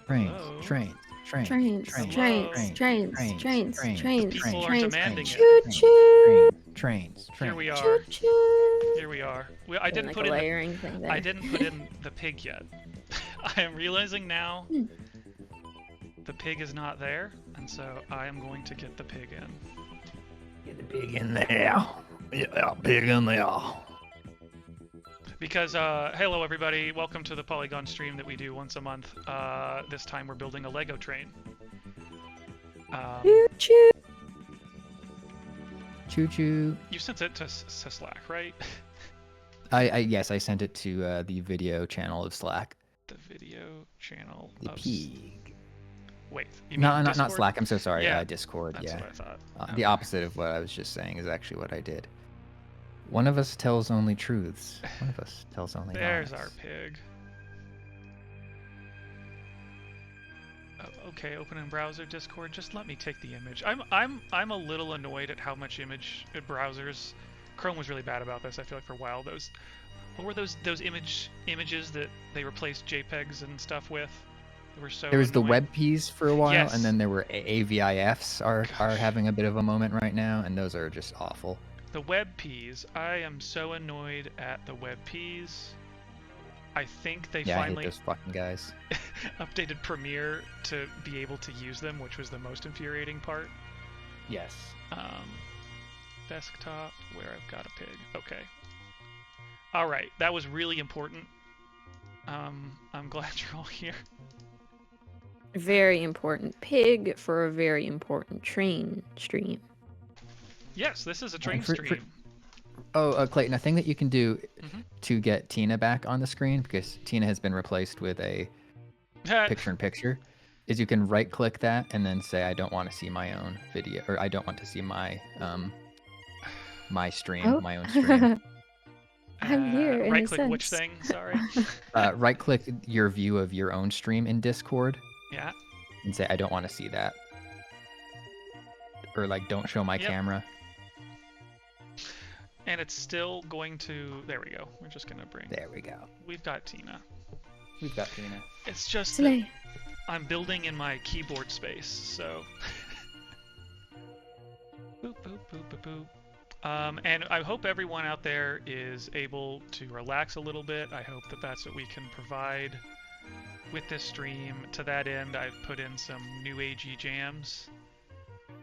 Trains, Hello? trains, trains, Trains, trains, trains, trains, trains, trains, trains, People are trains, demanding choo it. choo, trains. Here we choo are. choo. Here we are. I Doing didn't like put a in layering thing there. I didn't put in the pig yet. I am realizing now the pig is not there, and so I am going to get the pig in. Get the pig in there. Yeah, pig in there. Because, hello everybody, welcome to the Polygon stream that we do once a month. This time we're building a Lego train. Choo choo. Choo choo. You sent it to Slack, right? Yes, I sent it to the video channel of Slack. The video channel The of... pig. Wait, you mean Not Discord? Slack, I'm so sorry. Yeah, Discord, that's yeah. what I thought. The opposite of what I was just saying is actually what I did. One of us tells only truths. One of us tells only There's lies. our pig. Okay, open in browser Discord. Just let me take the image. I'm a little annoyed at how much image browsers. Chrome was really bad about this. I feel like for a while what were those images that they replaced JPEGs and stuff with? They were so There was annoying. the WebPs for a while, Yes. and then there were AVIFs are having a bit of a moment right now, and those are just awful. The WebPs. I am so annoyed at the WebPs. I think they Yeah, I finally hate those fucking guys. updated Premiere to be able to use them, which was the most infuriating part. Yes. Desktop, where I've got a pig. Okay. All right, that was really important. I'm glad you're all here. Very important pig for a very important train stream. Yes, this is a train stream. Clayton, a thing that you can do Mm-hmm. to get Tina back on the screen, because Tina has been replaced with a picture-in-picture, is you can right-click that and then say, I don't want to see my own video, or I don't want to see my my stream, my own stream. I'm here in a Right-click which sense. thing? Sorry. Right-click your view of your own stream in Discord. Yeah. And say, I don't want to see that. Or like, don't show my camera. And it's still going to... There we go. We're just going to bring... There we go. We've got Tina. We've got Tina. It's just that Slay. I'm building in my keyboard space, so... Boop, boop, boop, boop, boop. And I hope everyone out there is able to relax a little bit. I hope that that's what we can provide with this stream. To that end, I've put in some new agey jams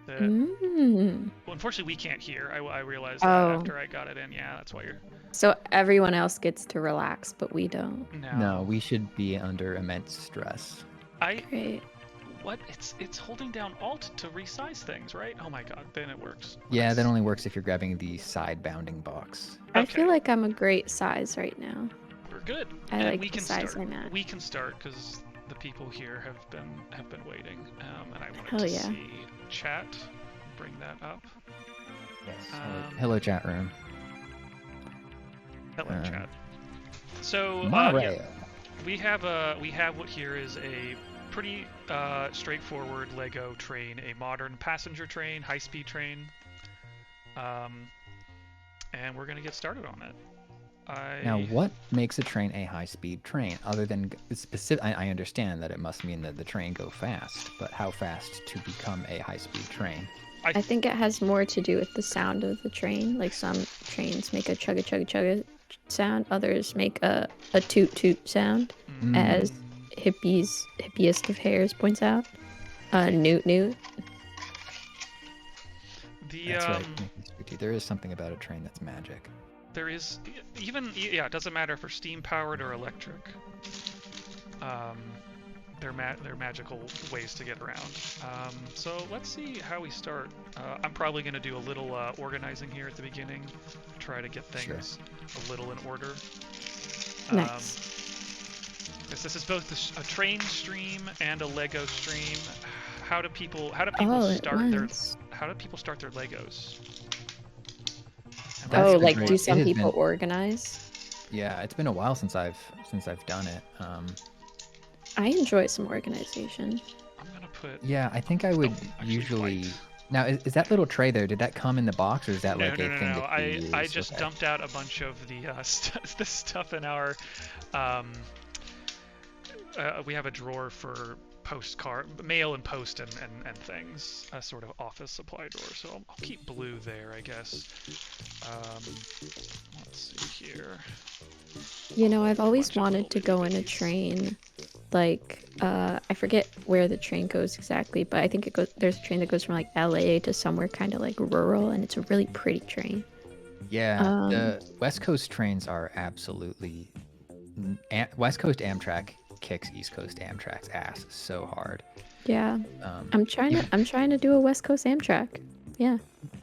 that, well, unfortunately we can't hear. I realized that after I got it in. Yeah, that's why you're... So everyone else gets to relax, but we don't. No, we should be under immense stress. Great. What? It's holding down Alt to resize things, right? Oh my god, then it works. Yeah, Nice. that only works if you're grabbing the side bounding box. I feel like I'm a great size right now. We're good. I And like we the can size start. I'm at. We can start because the people here have been waiting, and I wanted Hell to yeah. see chat. Bring that up. Yes. Hello, chat room. Hello, chat. So Mario. yeah, we have what here is a pretty straightforward Lego train, a modern passenger train, high-speed train, and we're gonna get started on it. Now, what makes a train a high-speed train? Other than specific, I understand that it must mean that the train go fast, but how fast to become a high-speed train? I think it has more to do with the sound of the train. Like some trains make a chugga chugga chugga sound, others make a toot toot sound, as hippiest of hairs points out. Newt newt. That's right. There is something about a train that's magic. There is it doesn't matter if they're steam powered or electric. They're magical ways to get around. So let's see how we start. I'm probably going to do a little organizing here at the beginning, try to get things a little in order. Nice. This is both a train stream and a Lego stream. How do people start their Legos? Do some people organize? Yeah, it's been a while since I've done it. I enjoy some organization. I'm gonna put. Yeah, I think I would usually. Now, is that little tray there? Did that come in the box, or is that like a thing that you use? I just dumped out a bunch of the stuff in our we have a drawer for mail and post and things, a sort of office supply drawer. So I'll keep blue there, I guess. Let's see here. You know, I've always wanted to go in a train. Like, I forget where the train goes exactly, but I think there's a train that goes from like LA to somewhere kind of like rural, and it's a really pretty train. Yeah, the West Coast trains are absolutely... West Coast Amtrak kicks East Coast Amtrak's ass so hard. Yeah, I'm trying to do a West Coast Amtrak. Yeah.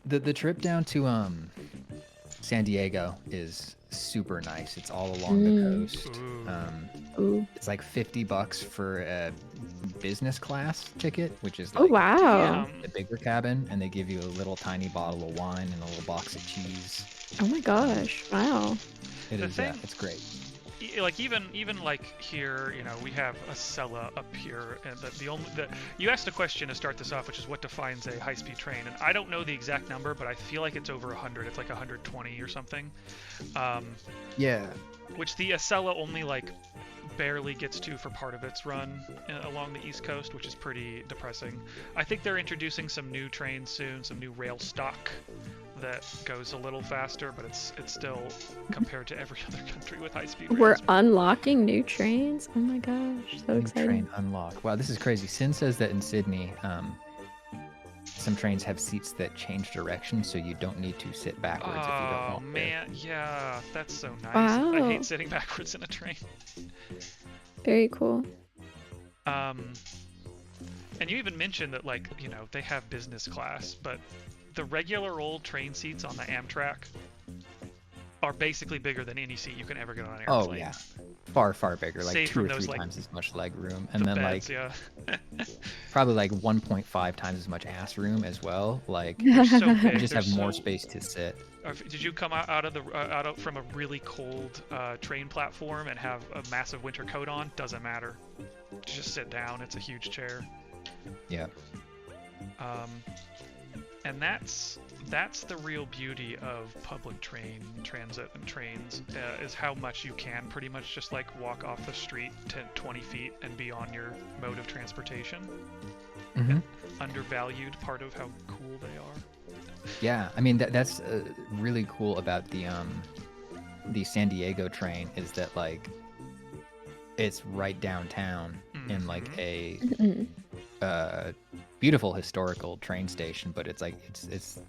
The trip down to San Diego is super nice. It's all along the coast. It's like $50 for a business class ticket, which is like the bigger cabin, and they give you a little tiny bottle of wine and a little box of cheese. Oh my gosh! Wow. It is. It's great. Like even like here, you know, we have a Cella up here, and you asked a question to start this off, which is what defines a high-speed train, and I don't know the exact number, but I feel like it's over 100. It's like 120 or something. Yeah. Which the Acela only like barely gets to for part of its run along the East Coast, which is pretty depressing. I think they're introducing some new trains soon, some new rail stock that goes a little faster, but it's still, compared to every other country with high-speed rails. We're unlocking new trains? Oh my gosh, so exciting. Train unlock. Wow, this is crazy. Sin says that in Sydney, some trains have seats that change direction, so you don't need to sit backwards if you don't want to. Oh man, yeah, that's so nice. Wow. I hate sitting backwards in a train. Very cool. And you even mentioned that, like, you know, they have business class, but the regular old train seats on the Amtrak are basically bigger than any seat you can ever get on an airplane. Oh yeah, far bigger, like Save 2 or those, 3 like, times as much leg room, and then beds, like yeah. probably like 1.5 times as much ass room as well. Like They're so big. you just They're have more so... space to sit. Did you come out from a really cold train platform and have a massive winter coat on? Doesn't matter. Just sit down. It's a huge chair. Yeah. And that's the real beauty of public transit and trains, is how much you can pretty much just like walk off the street 20 feet and be on your mode of transportation. Mm-hmm. Undervalued part of how cool they are. Yeah, I mean that's really cool about the San Diego train is that like it's right downtown in like a beautiful historical train station, but it's like it's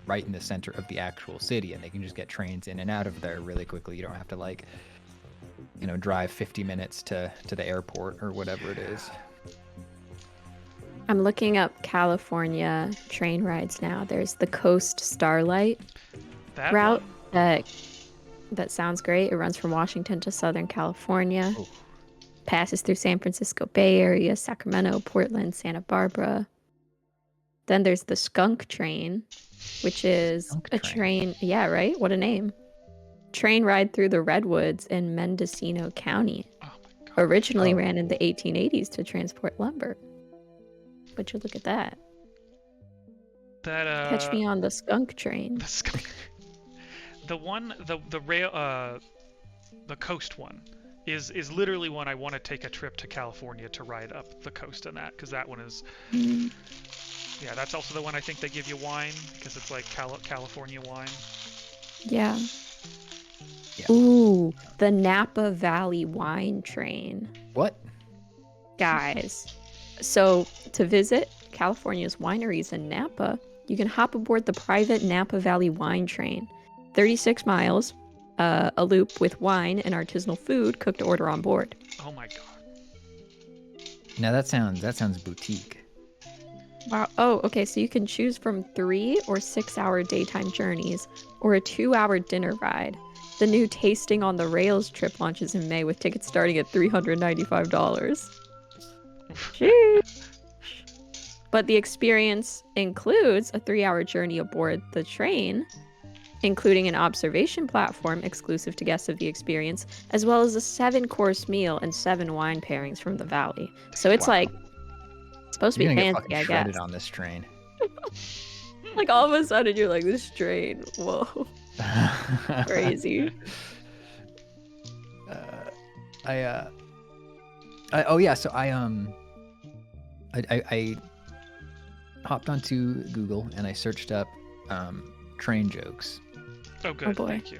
right in the center of the actual city, and they can just get trains in and out of there really quickly. You don't have to like, you know, drive 50 minutes to the airport or whatever it is. I'm looking up California train rides now. There's the Coast Starlight route that sounds great. It runs from Washington to Southern California. Ooh. Passes through San Francisco Bay Area, Sacramento, Portland, Santa Barbara. Then there's the Skunk Train, which is a train. Yeah, right? What a name. Train ride through the Redwoods in Mendocino County. Oh my God. Originally ran in the 1880s to transport lumber. But you look at that. Catch me on the Skunk Train. The skunk. The one, the rail, the coast one. Is literally one I want to take a trip to California to ride up the coast on that, because that one is, yeah, that's also the one I think they give you wine, because it's like California wine. Yeah. Ooh, the Napa Valley Wine Train. What? Guys, so to visit California's wineries in Napa, you can hop aboard the private Napa Valley Wine Train. 36 miles. A loop with wine and artisanal food cooked to order on board. Oh my God. Now that sounds boutique. Wow. Oh, okay. So you can choose from 3 or 6 hour daytime journeys or a 2-hour dinner ride. The new Tasting on the Rails trip launches in May with tickets starting at $395. Sheesh. But the experience includes a 3-hour journey aboard the train, including an observation platform exclusive to guests of the experience, as well as a 7-course meal and 7 wine pairings from the valley. So it's like supposed to be fancy, I guess. On this train. Like all of a sudden you're like, this train, whoa, crazy. Oh yeah, so I hopped onto Google and I searched up train jokes. Oh, good. Oh, boy. Thank you.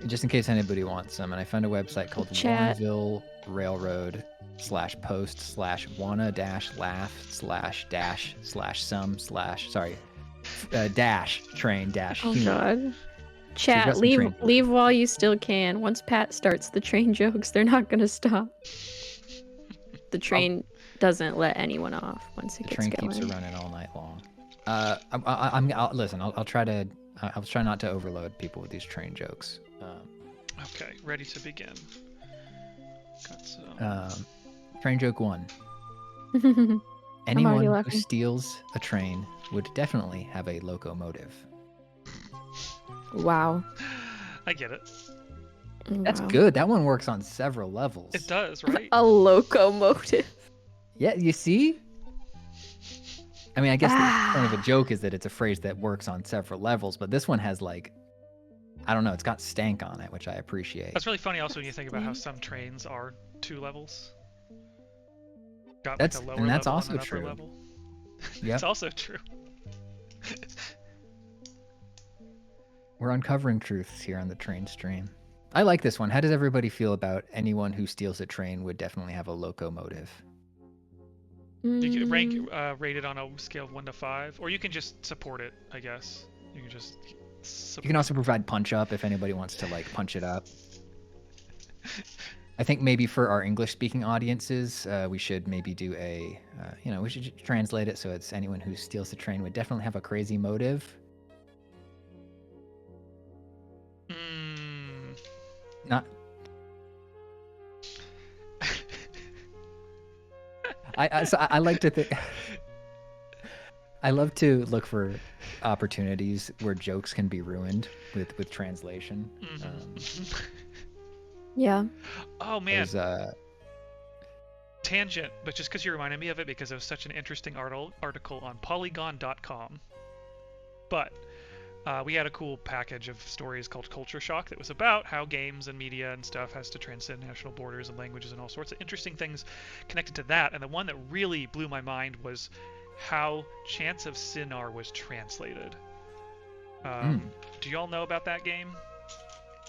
Just in case anybody wants them, and I found a website called Chat. Warrenville Railroad /post/wanna-laugh/dash/some/dash train dash Oh humor. god. So Chat, leave while you still can. Once Pat starts the train jokes, they're not gonna stop. The train doesn't let anyone off once it The gets train going. keeps it running all night long. Listen. I'll try not to overload people with these train jokes. Okay, ready to begin. Got some. Train joke 1. I'm Anyone already who laughing. steals a train would definitely have a locomotive. Wow. I get it. That's Wow. good. That one works on several levels. It does, right? A locomotive. Yeah, you see? I mean, I guess the point of a joke is that it's a phrase that works on several levels, but this one has like, I don't know, it's got stank on it, which I appreciate. That's really funny also when you think about how some trains are 2 levels. Got That's, like a lower and that's level also and an upper true. level. Yep. It's also true. We're uncovering truths here on the train stream. I like this one. How does everybody feel about anyone who steals a train would definitely have a locomotive? You can rate it on a scale of 1 to 5, or you can just support it, I guess. You can just You can also provide punch up if anybody wants to like punch it up. I think maybe for our English speaking audiences, we should maybe do a, we should translate it so it's anyone who steals the train would definitely have a crazy motive. Not. I like to think. I love to look for opportunities where jokes can be ruined with translation. Yeah. Oh man. Tangent, but just because you reminded me of it because it was such an interesting article on Polygon.com. But we had a cool package of stories called Culture Shock that was about how games and media and stuff has to transcend national borders and languages and all sorts of interesting things connected to that. And the one that really blew my mind was how Chants of Sinnar was translated. Do y'all know about that game?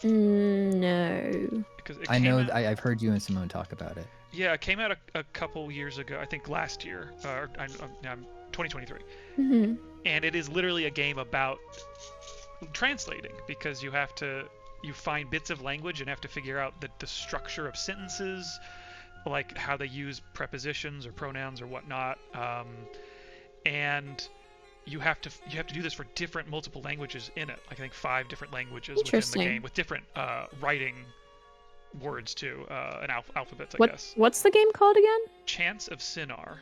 No. Because I know. I've heard you and Simone talk about it. Yeah, it came out a couple years ago. I think last year. I'm 2023. Mm-hmm. And it is literally a game about translating, because you find bits of language and have to figure out the structure of sentences, like how they use prepositions or pronouns or whatnot, and you have to do this for multiple languages in it. Like I think 5 different languages within the game with different writing words too, and alphabets, I guess. What's the game called again? Chants of Sinnar.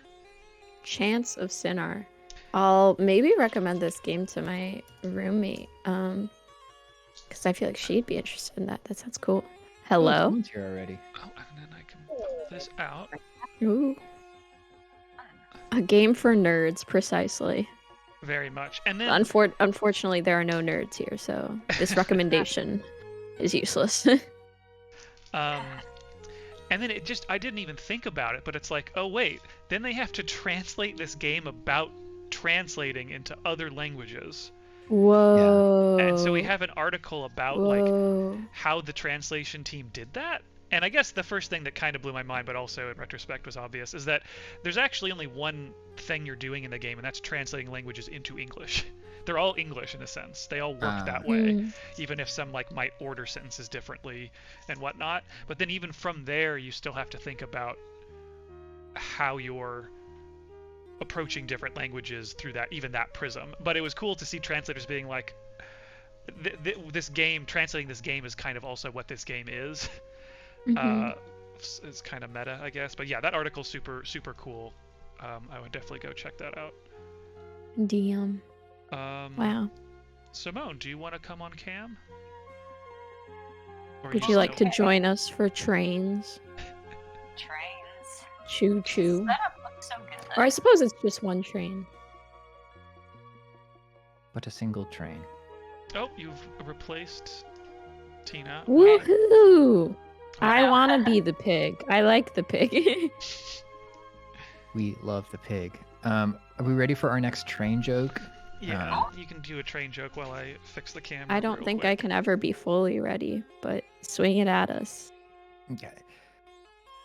Chants of Sinnar. I'll maybe recommend this game to my roommate, because I feel like she'd be interested in that. That sounds cool. Hello. Simone's here already. Oh, and then I can pull this out. Ooh. A game for nerds, precisely. Very much. And then unfortunately, there are no nerds here, so this recommendation is useless. And then I didn't even think about it, but it's like, oh wait, then they have to translate this game about translating into other languages. Whoa. Yeah. And so we have an article about like how the translation team did that. And I guess the first thing that kind of blew my mind, but also in retrospect was obvious, is that there's actually only one thing you're doing in the game, and that's translating languages into English. They're all English in a sense. They all work that way, even if some like might order sentences differently and whatnot. But then even from there, you still have to think about how you're approaching different languages through that prism. But it was cool to see translators being like, translating this game is kind of also what this game is. It's kind of meta, I guess. But yeah, that article's super, super cool. I would definitely go check that out. DM. Wow. Simone, do you want to come on cam? Would you like to join us for trains? Trains. Choo choo. That looks so good. Or I suppose it's just one train. But a single train. Oh, you've replaced Tina. Woohoo! I want to be the pig. I like the pig. We love the pig. Are we ready for our next train joke? Yeah, you can do a train joke while I fix the camera. I don't think I can ever be fully ready, but swing it at us. Okay.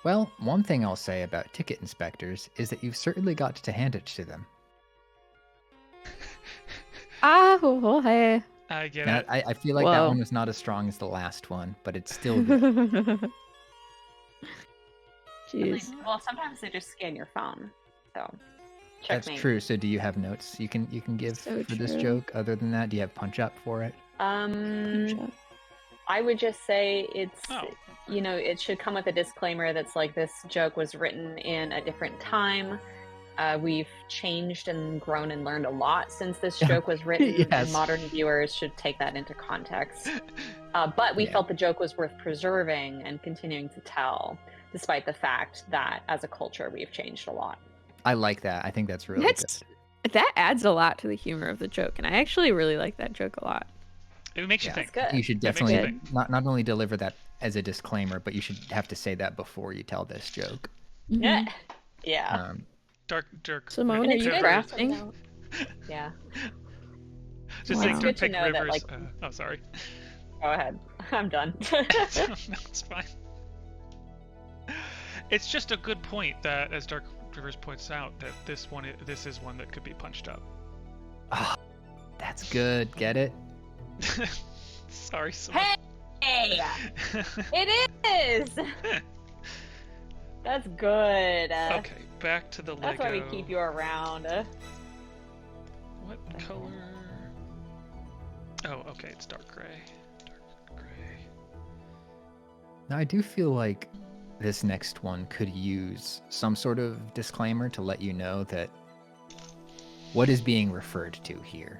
Well, one thing I'll say about ticket inspectors is that you've certainly got to hand it to them. Hey. I get Now, it. I feel like that one was not as strong as the last one, but it's still good. Jeez. Well, sometimes they just scan your phone, so That's checkmate. true. So do you have notes you can give So for this true. joke? Other than that, do you have punch up for it? I would just say it's, Oh. you know, it should come with a disclaimer that's like, this joke was written in a different time. We've changed and grown and learned a lot since this joke was written, Yes. and modern viewers should take that into context. But we felt the joke was worth preserving and continuing to tell, despite the fact that as a culture we've changed a lot. I like that. I think that's really good. That adds a lot to the humor of the joke, and I actually really like that joke a lot. It makes you think. That's good. You should It makes you definitely think. not only deliver that as a disclaimer, but you should have to say that before you tell this joke. Yeah. Yeah. Dirk. Simone, Rick are you Rivers. crafting? Yeah. Just Wow. saying, It's Dirk good to Rick know that, Rivers. like- Oh, sorry. Go ahead. I'm done. No, it's fine. It's just a good point that, as Dark Rivers points out, that this is one that could be punched up. Ah, that's good. Get it? Sorry, Simone. Hey! It is! That's good. Okay, back to the Lego. That's why we keep you around. What color? Oh, okay, it's dark gray. Dark gray. Now, I do feel like this next one could use some sort of disclaimer to let you know that what is being referred to here.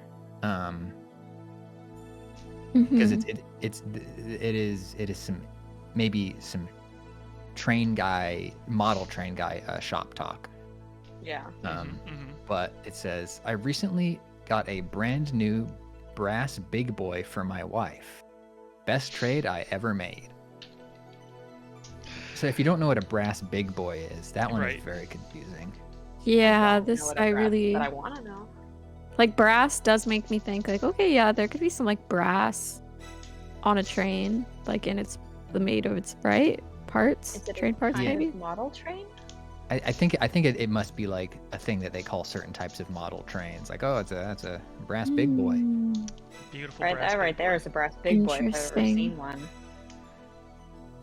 Because it is some maybe some model train guy shop talk. Yeah. But it says, I recently got a brand new brass big boy for my wife. Best trade I ever made. So if you don't know what a brass big boy is, that one Right. is very confusing. Yeah, I don't know this what a I brass- really But I want to know. like. Brass does make me think like, okay, yeah, there could be some like brass on a train, like in the made of its parts, Is it train parts kind maybe. of model train? I think it must be like a thing that they call certain types of model trains. Like, oh, that's a brass big boy. Beautiful Right, brass that right big there boy. is a brass big boy if I've ever Interesting. seen one.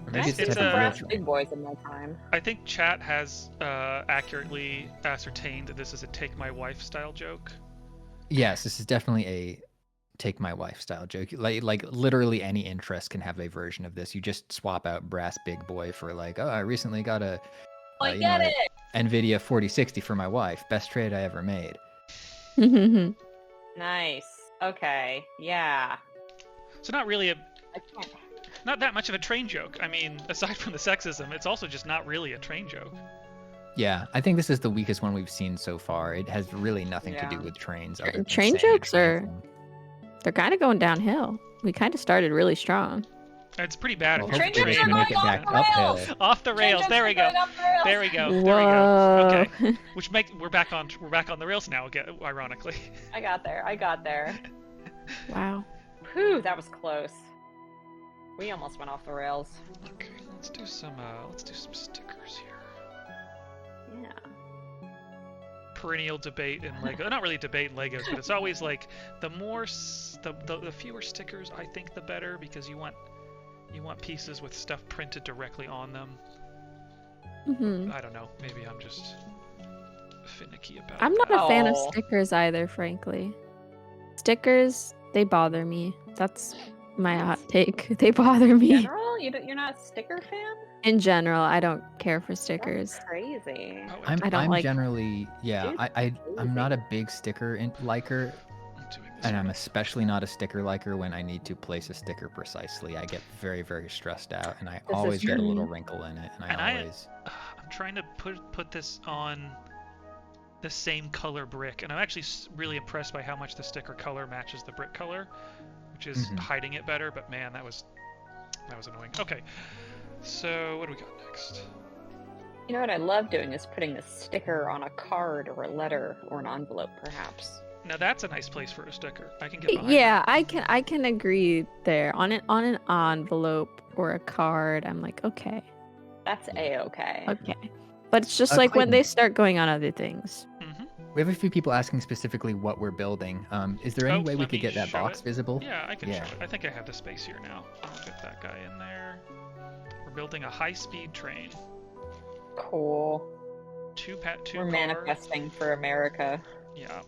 Or maybe it's I've a it's type of real brass train. big boys in my time. I think chat has accurately ascertained that this is a take my wife style joke. Yes, this is definitely a take my wife style joke. Like literally any interest can have a version of this. You just swap out brass big boy for like, oh, I recently got a I get it! NVIDIA 4060 for my wife. Best trade I ever made. Nice. Okay. Yeah. So not really I can't. not that much of a train joke. I mean, aside from the sexism, it's also just not really a train joke. Yeah, I think this is the weakest one we've seen so far. It has really nothing to do Yeah. with trains. other than Train saying jokes are- train. They're kind of going downhill. We kind of started really strong. It's pretty bad. Well, if you're Train hopefully jokes they are can going make it back off the rails! uphill. Off the rails. Jokes There we are go. going off the rails! There we go. Whoa. There we go. Okay. We're back on the rails now again, ironically. I got there. Wow. Whew, that was close. We almost went off the rails. Okay, let's do some stickers here. Yeah. Perennial debate in Lego. Not really debate in Legos, but it's always like the fewer stickers I think the better, because you want pieces with stuff printed directly on them. I don't know. Maybe I'm just finicky about I'm not that. a fan of Oh. stickers either, frankly. Stickers, they bother me. That's my hot take. They bother In me. general, you're not a sticker fan? In general, I don't care for stickers. That's crazy. Oh, I don't I'm like- generally, yeah, Dude, I'm not a big sticker liker, I'm doing this and I'm one. especially not a sticker liker when I need to place a sticker precisely. I get very, very stressed out, and I is always get a true. little wrinkle in it, and And I I- always... I'm trying to put this on the same color brick, and I'm actually really impressed by how much the sticker color matches the brick color, which is Mhm. hiding it better. But man, that was annoying. Okay, So what do we got next? You know what I love doing is putting a sticker on a card or a letter or an envelope, perhaps. Now that's a nice place for a sticker. I can get behind Yeah, that. I can agree there. On an envelope or a card, I'm like, okay. That's a-okay. Okay. But it's just like when Clayton, they start going on other things. we have a few people asking specifically what we're building. Is there any way we let could me get that show box it. visible? Yeah, I can show it. I think I have the space here now. I'll get that guy in there. We're building a high-speed train. Cool. Two We're car. manifesting for America. Yeah.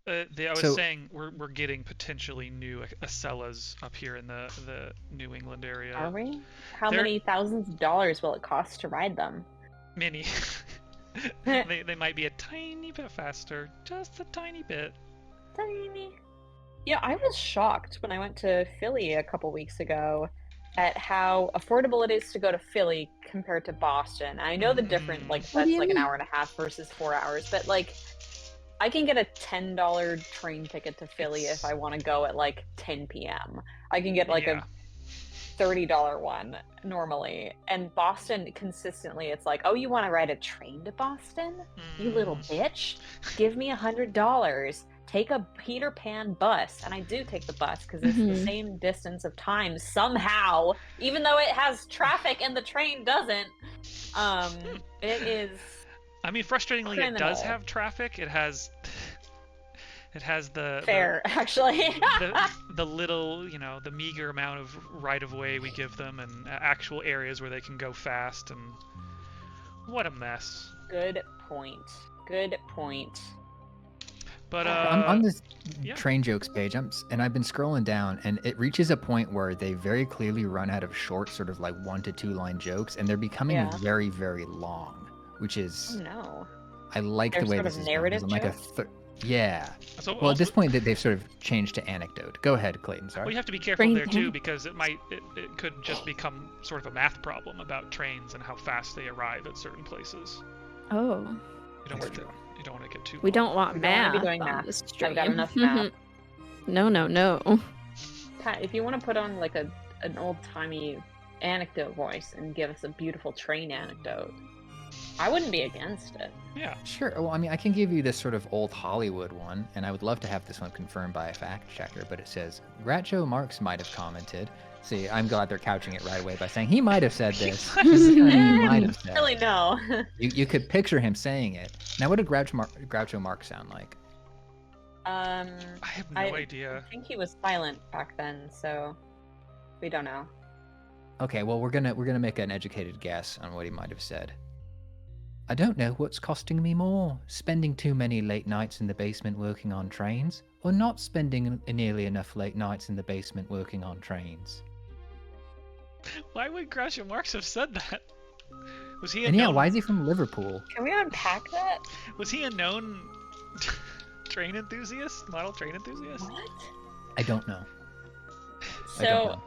I was saying we're getting potentially new Acellas up here in the New England area. Are we? How many thousands of dollars will it cost to ride them? Many. they might be a tiny bit faster, just a tiny bit. Tiny. Yeah, I was shocked when I went to Philly a couple weeks ago at how affordable it is to go to Philly compared to Boston. I know the difference, like that's like an hour and a half versus 4 hours, but like I can get a $10 train ticket to Philly if I want to go at like 10 p.m. I can get like a $30 one normally. And Boston, consistently, it's like, oh, you want to ride a train to Boston? You little bitch. Give me $100. Take a Peter Pan bus. And I do take the bus because it's the same distance of time somehow, even though it has traffic and the train doesn't. It is... I mean, frustratingly, criminal. It does have traffic. It has the actually the little, the meager amount of right of way we give them, and actual areas where they can go fast. And what a mess. Good point. But I'm on this train jokes page, and I've been scrolling down, and it reaches a point where they very clearly run out of short, sort of like 1 to 2 line jokes, and they're becoming very, very long. Which is, I like the way this is narrative going. Like So well, at this point, they've sort of changed to anecdote. Go ahead, Clayton. Sorry. Well, you have to be careful there too, because it could just become sort of a math problem about trains and how fast they arrive at certain places. Oh. You don't want to get too. We don't want math. Don't want to be doing math. I've got enough math. No. Pat, if you want to put on like an old-timey anecdote voice and give us a beautiful train anecdote, I wouldn't be against it. Yeah. Sure. Well, I mean, I can give you this sort of old Hollywood one, and I would love to have this one confirmed by a fact checker, but it says, Groucho Marx might have commented. See, I'm glad they're couching it right away by saying he might have said this. This is kind of he might have said. Really, no. You could picture him saying it. Now, what did Groucho Marx sound like? I have no idea. I think he was silent back then, so we don't know. Okay, well, we're gonna make an educated guess on what he might have said. I don't know what's costing me more, spending too many late nights in the basement working on trains, or not spending nearly enough late nights in the basement working on trains. Why would Groucho Marx have said that? Was he? Why is he from Liverpool? Can we unpack that? Was he a known train enthusiast? Model train enthusiast? What? I don't know. So.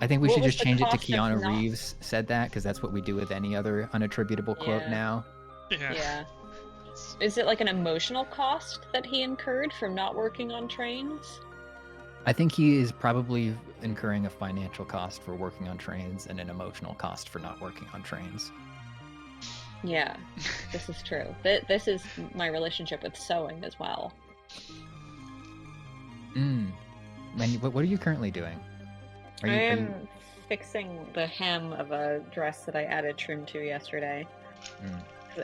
I think we should just change it to Keanu Reeves said that, because that's what we do with any other unattributable quote now. Yeah. Is it like an emotional cost that he incurred from not working on trains? I think he is probably incurring a financial cost for working on trains and an emotional cost for not working on trains. Yeah, this is true. This is my relationship with sewing as well. And what are you currently doing? I am fixing the hem of a dress that I added trim to yesterday.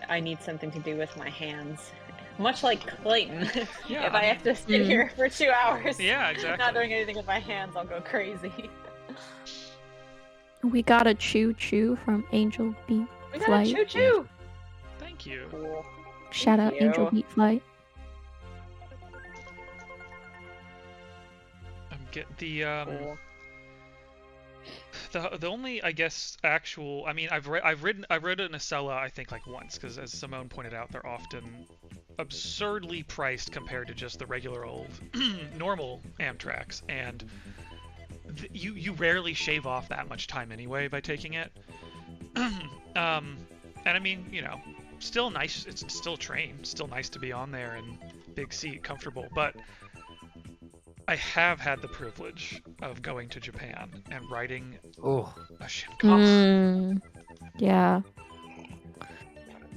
I need something to do with my hands. Much like Clayton. Yeah, if I have to sit here for 2 hours exactly. not doing anything with my hands, I'll go crazy. We got a choo-choo from Angel Beat We got Flight. a choo-choo! Thank you. Cool. Shout out you. Angel Beat Flight. Get Cool. the only, I guess, actual. I mean, I've ridden an Acela, I think, like once, because as Simone pointed out, they're often absurdly priced compared to just the regular old normal Amtraks, and you rarely shave off that much time anyway by taking it. And I mean, still nice. It's still a train. Still nice to be on there and big seat, comfortable. But I have had the privilege of going to Japan and riding Oh, a Shinkansen. Yeah.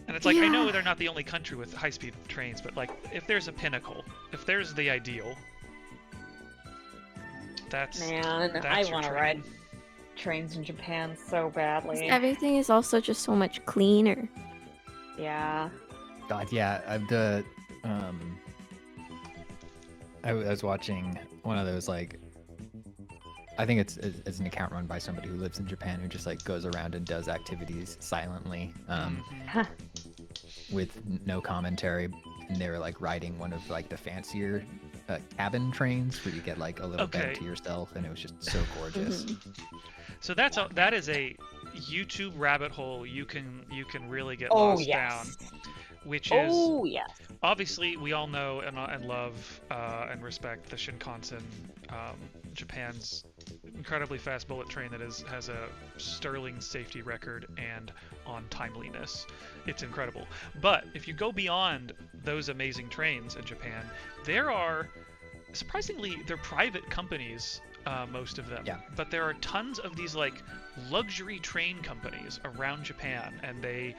And it's like, I know they're not the only country with high-speed trains, but like, if there's a pinnacle, if there's the ideal, that's I want to ride trains in Japan so badly. Everything is also just so much cleaner. Yeah. God, yeah. I was watching one of those, like, I think it's an account run by somebody who lives in Japan who just like goes around and does activities silently, with no commentary. And they were like riding one of like the fancier cabin trains where you get like a little bed to yourself, and it was just so gorgeous. So that is a YouTube rabbit hole you can really get lost down, which is obviously we all know and love and respect the Shinkansen, Japan's incredibly fast bullet train that has a sterling safety record and on timeliness. It's incredible. But if you go beyond those amazing trains in Japan, there are surprisingly they're private companies. Most of them. Yeah. But there are tons of these like luxury train companies around Japan, and they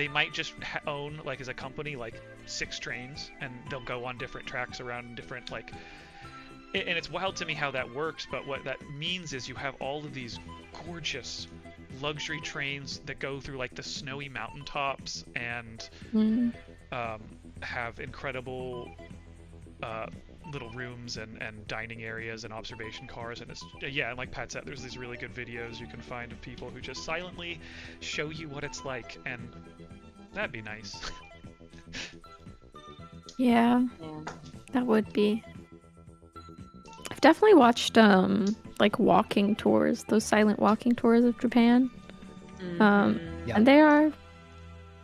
might just own, like as a company, like 6 trains, and they'll go on different tracks around different like. And it's wild to me how that works, but what that means is you have all of these gorgeous luxury trains that go through like the snowy mountaintops and have incredible little rooms and dining areas and observation cars, and it's and like Pat said, there's these really good videos you can find of people who just silently show you what it's like, and that'd be nice. Yeah, that would be. I've definitely watched like walking tours, those silent walking tours of Japan, and they are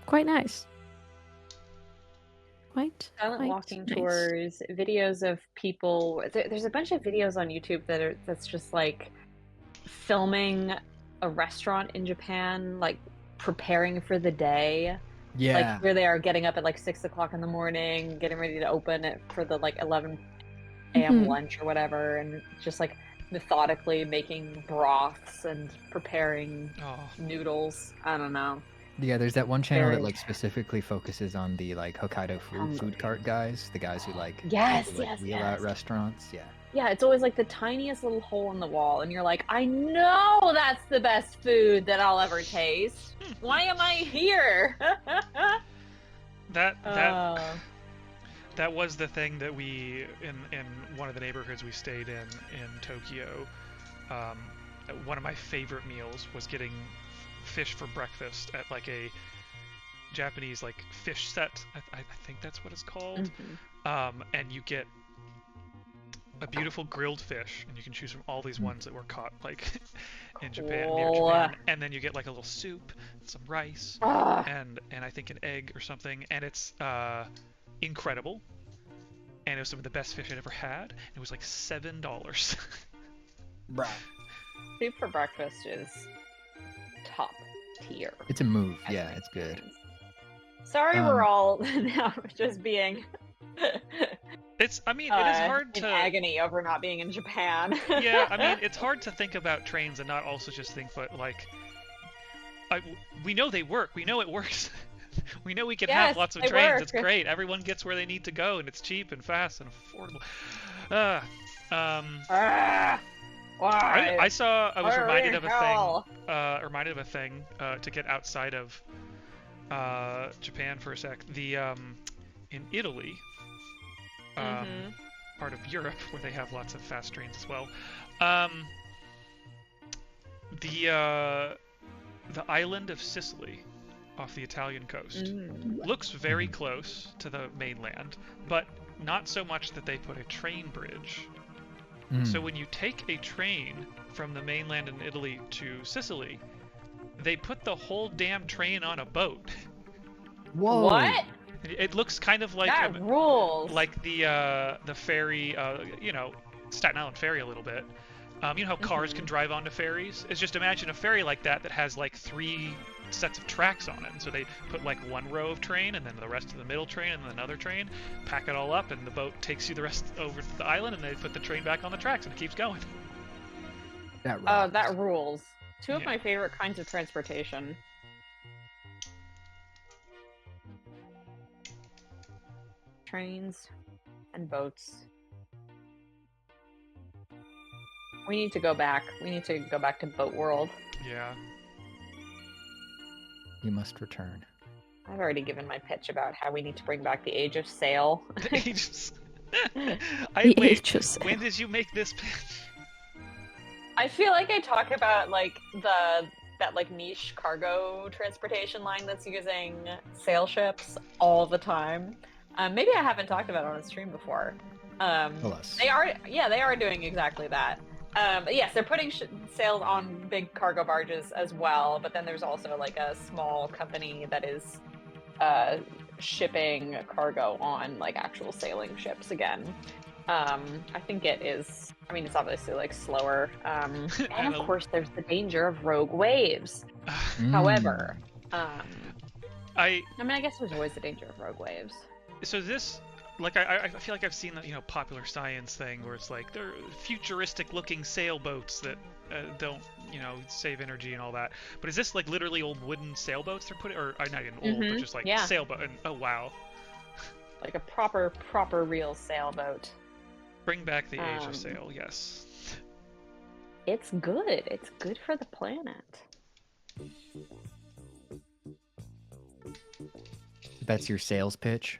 quite nice. Silent walking tours, videos of people. There's a bunch of videos on YouTube that's just like filming a restaurant in Japan, like preparing for the day. Yeah. Like here they are getting up at like 6 o'clock in the morning, getting ready to open it for the like 11 a.m. lunch or whatever, and just like methodically making broths and preparing noodles. I don't know. Yeah, there's that one channel that like specifically focuses on the like Hokkaido food cart guys, the guys who like wheel out restaurants. Yeah, it's always like the tiniest little hole in the wall, and you're like, I know that's the best food that I'll ever taste. Why am I here? That was the thing that we in one of the neighborhoods we stayed in Tokyo. One of my favorite meals was getting fish for breakfast at like a Japanese like fish set. I think that's what it's called. And you get a beautiful grilled fish, and you can choose from all these ones that were caught like in Japan, near Japan. And then you get like a little soup, some rice, and I think an egg or something, and it's incredible. And it was some of the best fish I'd ever had. It was like $7. Bruh. Soup for breakfast is top tier. It's a move. Yeah, it's good. Sorry, we're all now just being. It is hard to. In agony over not being in Japan. Yeah, I mean, it's hard to think about trains and not also just think, but like, we know they work. We know it works. We know we can have lots of trains. Work. It's great. Everyone gets where they need to go, and it's cheap and fast and affordable. Why? I was reminded of a thing to get outside of Japan for a sec. In Italy, part of Europe where they have lots of fast trains as well. The island of Sicily off the Italian coast looks very close to the mainland, but not so much that they put a train bridge. So when you take a train from the mainland in Italy to Sicily, they put the whole damn train on a boat. Whoa! What? It looks kind of like that rules. Like the ferry, Staten Island ferry a little bit. You know how cars can drive onto ferries? It's just imagine a ferry like that has like 3 sets of tracks on it. And so they put like one row of train, and then the rest of the middle train, and then another train, pack it all up, and the boat takes you the rest over to the island, and they put the train back on the tracks, and it keeps going. That rocks. That rules. Two of Yeah. my favorite kinds of transportation. Trains and boats. We need to go back. We need to go back to Boat World. Yeah. You must return. I've already given my pitch about how we need to bring back the Age of Sail. When did you make this pitch? I feel like I talk about like that like niche cargo transportation line that's using sail ships all the time. Maybe I haven't talked about it on a stream before. They are doing exactly that. But yes, they're putting sails on big cargo barges as well. But then there's also like a small company that is shipping cargo on like actual sailing ships again. I think it is. I mean, it's obviously like slower, and of course, there's the danger of rogue waves. However, I mean, I guess there's always the danger of rogue waves. So this, like, I feel like I've seen the popular science thing where it's like they're futuristic-looking sailboats that don't save energy and all that. But is this like literally old wooden sailboats they're putting, or not even old, but just like sailboat? And, oh wow, like a proper real sailboat. Bring back the Age of Sail, yes. It's good. It's good for the planet. That's your sales pitch?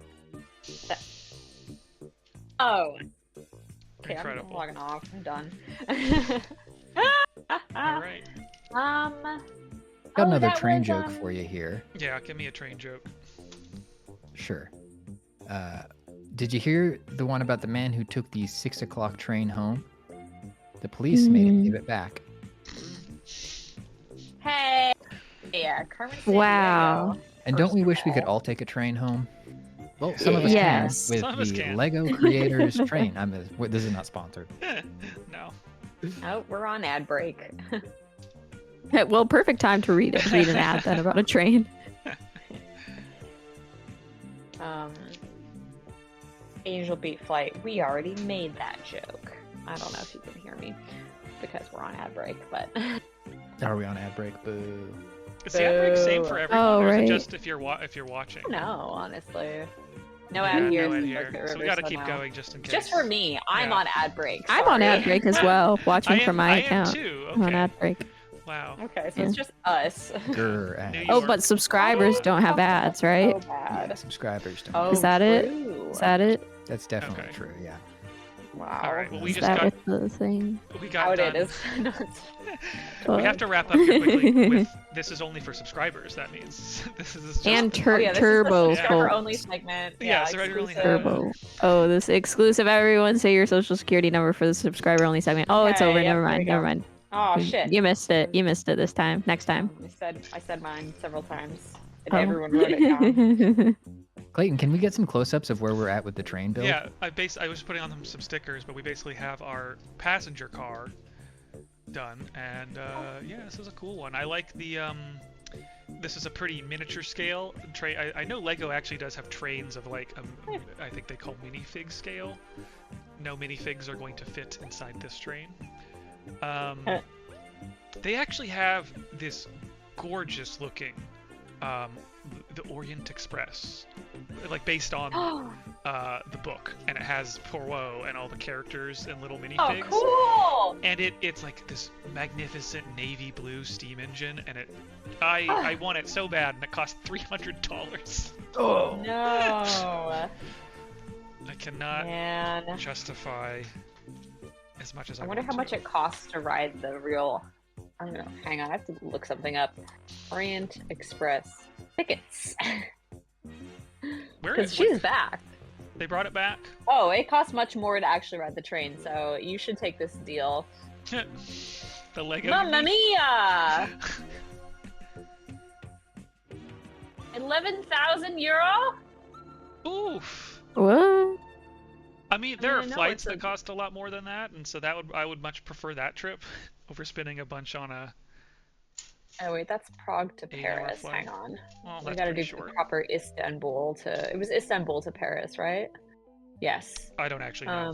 Oh. Okay, Incredible. I'm logging off. I'm done. Alright. Got another train joke for you here. Yeah, give me a train joke. Sure. Did you hear the one about the man who took the 6 o'clock train home? The police made him give it back. Hey! Yeah, Carmen Wow. Sandiego. And don't we wish we could all take a train home? Well, some of us Yes. can Some of with us the can. Lego Creators Train. This is not sponsored. No. Oh, we're on ad break. Well, perfect time to read an ad then about a train. Angel Beat Flight. We already made that joke. I don't know if you can hear me because we're on ad break, but Are we on ad break? Boo. Is the ad break same for everyone, Oh, or is right. it just if you're watching? no, honestly. No Yeah, ad here. no ad since here. Circuit So we River gotta said keep no. going just in case. Just for me. I'm Yeah. on ad break. I'm on sorry. ad break as well, watching from my I account. am too. I'm on Okay. ad break. Wow. Okay, so Yeah. it's just us. Grr, ads. New Oh, York. but subscribers don't have ads, right? So bad. Yeah, subscribers don't. Oh, Is that it? true. Is that it? That's definitely Okay. true, yeah. Wow. All right. Well, we Is just that got with the thing? we got done. It is. We have to wrap up here quickly with this is only for subscribers. That means this is just And This is turbo the subscriber folks. only segment. Yeah, Yeah, subscriber only exclusive. Turbo. Oh, this exclusive. Everyone say your social security number for the subscriber only segment. Oh, it's Okay, over. yep, Never there we mind. go. Never mind. Oh shit. You missed it. You missed it this time. Next time. I said mine several times. And Oh. everyone wrote it down. Clayton, can we get some close-ups of where we're at with the train build? Yeah, I was putting on some stickers, but we basically have our passenger car done, and yeah, this is a cool one. I like the this is a pretty miniature scale train. I know Lego actually does have trains of like I think they call minifig scale. No minifigs are going to fit inside this train. They actually have this gorgeous looking the Orient Express, like based on the book, and it has Poirot and all the characters and little minifigs. Oh, cool! And it's like this magnificent navy blue steam engine, and I want it so bad, and it cost $300. Oh No. I cannot Man. justify as much as I wonder want how much to. it costs to ride the real. I don't know. Hang on, I have to look something up. Orient Express tickets. Where Because is she's back. They brought it back. Oh, it costs much more to actually ride the train, so you should take this deal. The Lego. Mamma mia! 11,000 euro? Oof. What? I mean, there I are know flights it's that cost a lot more than that, and so I would much prefer that trip over spending a bunch on a. Oh wait, that's Prague to 8-hour Paris. flight. Hang on. Well, We that's gotta pretty do short. proper Istanbul to. It was Istanbul to Paris, right? Yes. I don't actually know.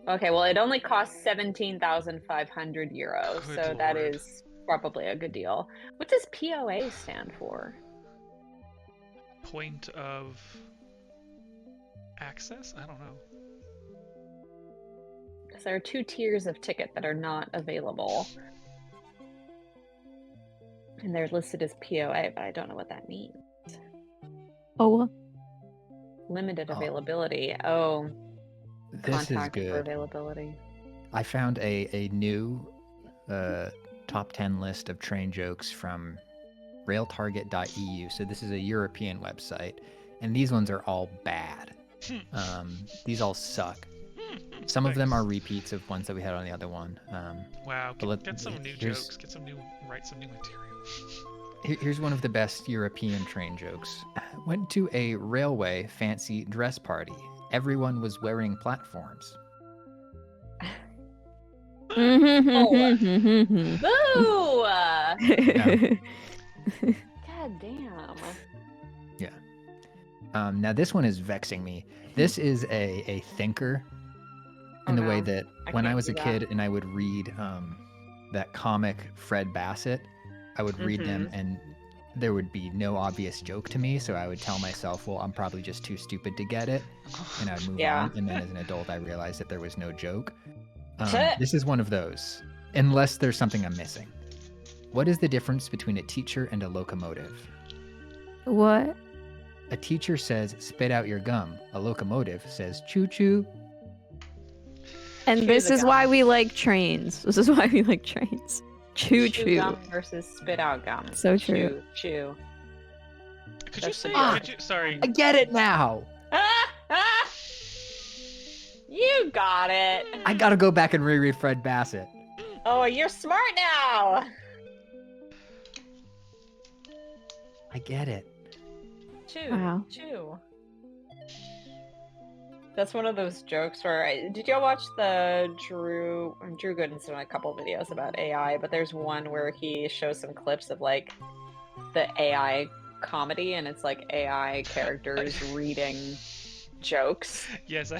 Okay, well, it only costs 17,500 euros, Good so that lord. is probably a good deal. What does POA stand for? Point of access? I don't know. Because there are 2 tiers of ticket that are not available. And they're listed as POA, but I don't know what that means. Oh. Limited availability. Oh. This is Contact for good. availability. I found a new top 10 list of train jokes from railtarget.eu. So this is a European website, and these ones are all bad. These all suck. Some of them are repeats of ones that we had on the other one. Wow, get some new jokes. Write some new material. Here's one of the best European train jokes. Went to a railway fancy dress party. Everyone was wearing platforms. Boo! Yeah. God damn. Yeah. Now this one is vexing me. This is a thinker in the way that when I was a kid and I would read that comic Fred Bassett, I would read them and there would be no obvious joke to me, so I would tell myself, well, I'm probably just too stupid to get it, and I'd move on. And then as an adult, I realized that there was no joke. This is one of those, unless there's something I'm missing. What is the difference between a teacher and a locomotive? What? A teacher says, spit out your gum. A locomotive says, choo-choo. And this is why we like trains. This is why we like trains. Choo-choo. Gum versus spit out gum. So true. Chew. Could you say? Sorry. I get it now. You got it. I gotta go back and reread Fred Bassett. Oh, you're smart now. I get it. Chew. That's one of those jokes where did y'all watch the Drew Gooden's done a couple videos about AI, but there's one where he shows some clips of like the AI comedy, and it's like AI characters reading jokes. Yes.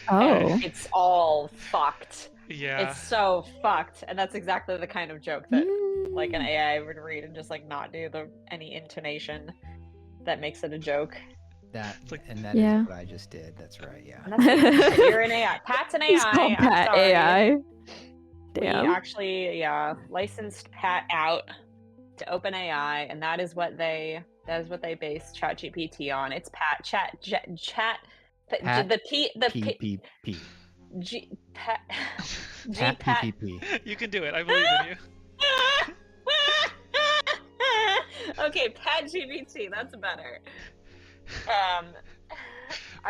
It's all fucked. Yeah. It's so fucked, and that's exactly the kind of joke that like an AI would read and just like not do any intonation that makes it a joke. That is what I just did. That's right. Yeah. You're an AI. Pat's an AI. He's called Pat AI. Damn. We actually, licensed Pat out to OpenAI, and that is what they base ChatGPT on. It's Pat Pat the P the P. G Pat Pat PPP. You can do it. I believe in you. Okay, Pat GPT. That's better. I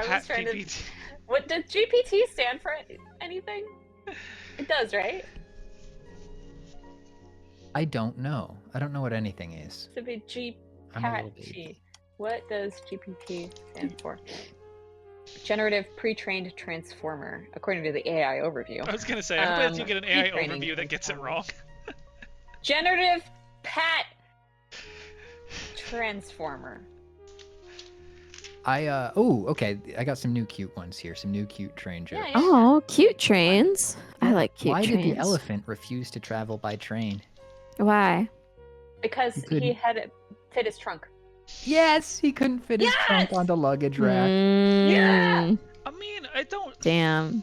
was trying to. What does GPT stand for? Anything? It does, right? I don't know. I don't know what anything is. So be G-Pat-G. What does GPT stand for? Generative pre-trained transformer, according to the AI overview. I was gonna say, I bet you get an AI overview that gets it wrong. Generative Pat transformer. Okay. I got some new cute ones here. Some new cute train jokes. Yeah. Oh, cute trains. I like cute trains. Why did the elephant refuse to travel by train? Why? Because he had fit his trunk. Yes, he couldn't fit his trunk on the luggage rack. Yeah. I mean, I don't. Damn.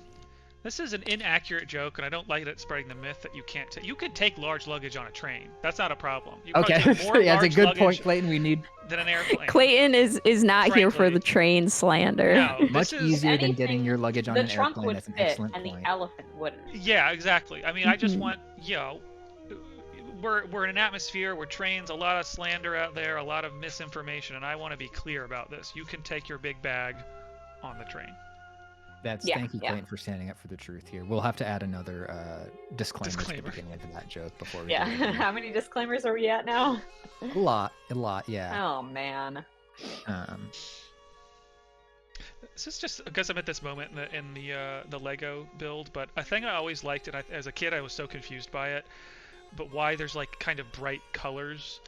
This is an inaccurate joke, and I don't like it spreading the myth that you can't. You could take large luggage on a train. That's not a problem. You Okay, that's a good point, Clayton. We need than an airplane. Clayton is not here for the train slander. No, much easier than getting your luggage on an airplane. The trunk would That's an fit, excellent and point. the elephant wouldn't. Yeah, exactly. I mean, I just want, we're in an atmosphere where trains, a lot of slander out there, a lot of misinformation, and I want to be clear about this. You can take your big bag on the train. Thank you, Clayton, for standing up for the truth here. We'll have to add another disclaimer at the beginning of that joke before we. How many disclaimers are we at now? A lot, yeah. Oh man. This is just because I'm at this moment in the Lego build, but a thing I always liked, and as a kid I was so confused by it, but why there's like kind of bright colors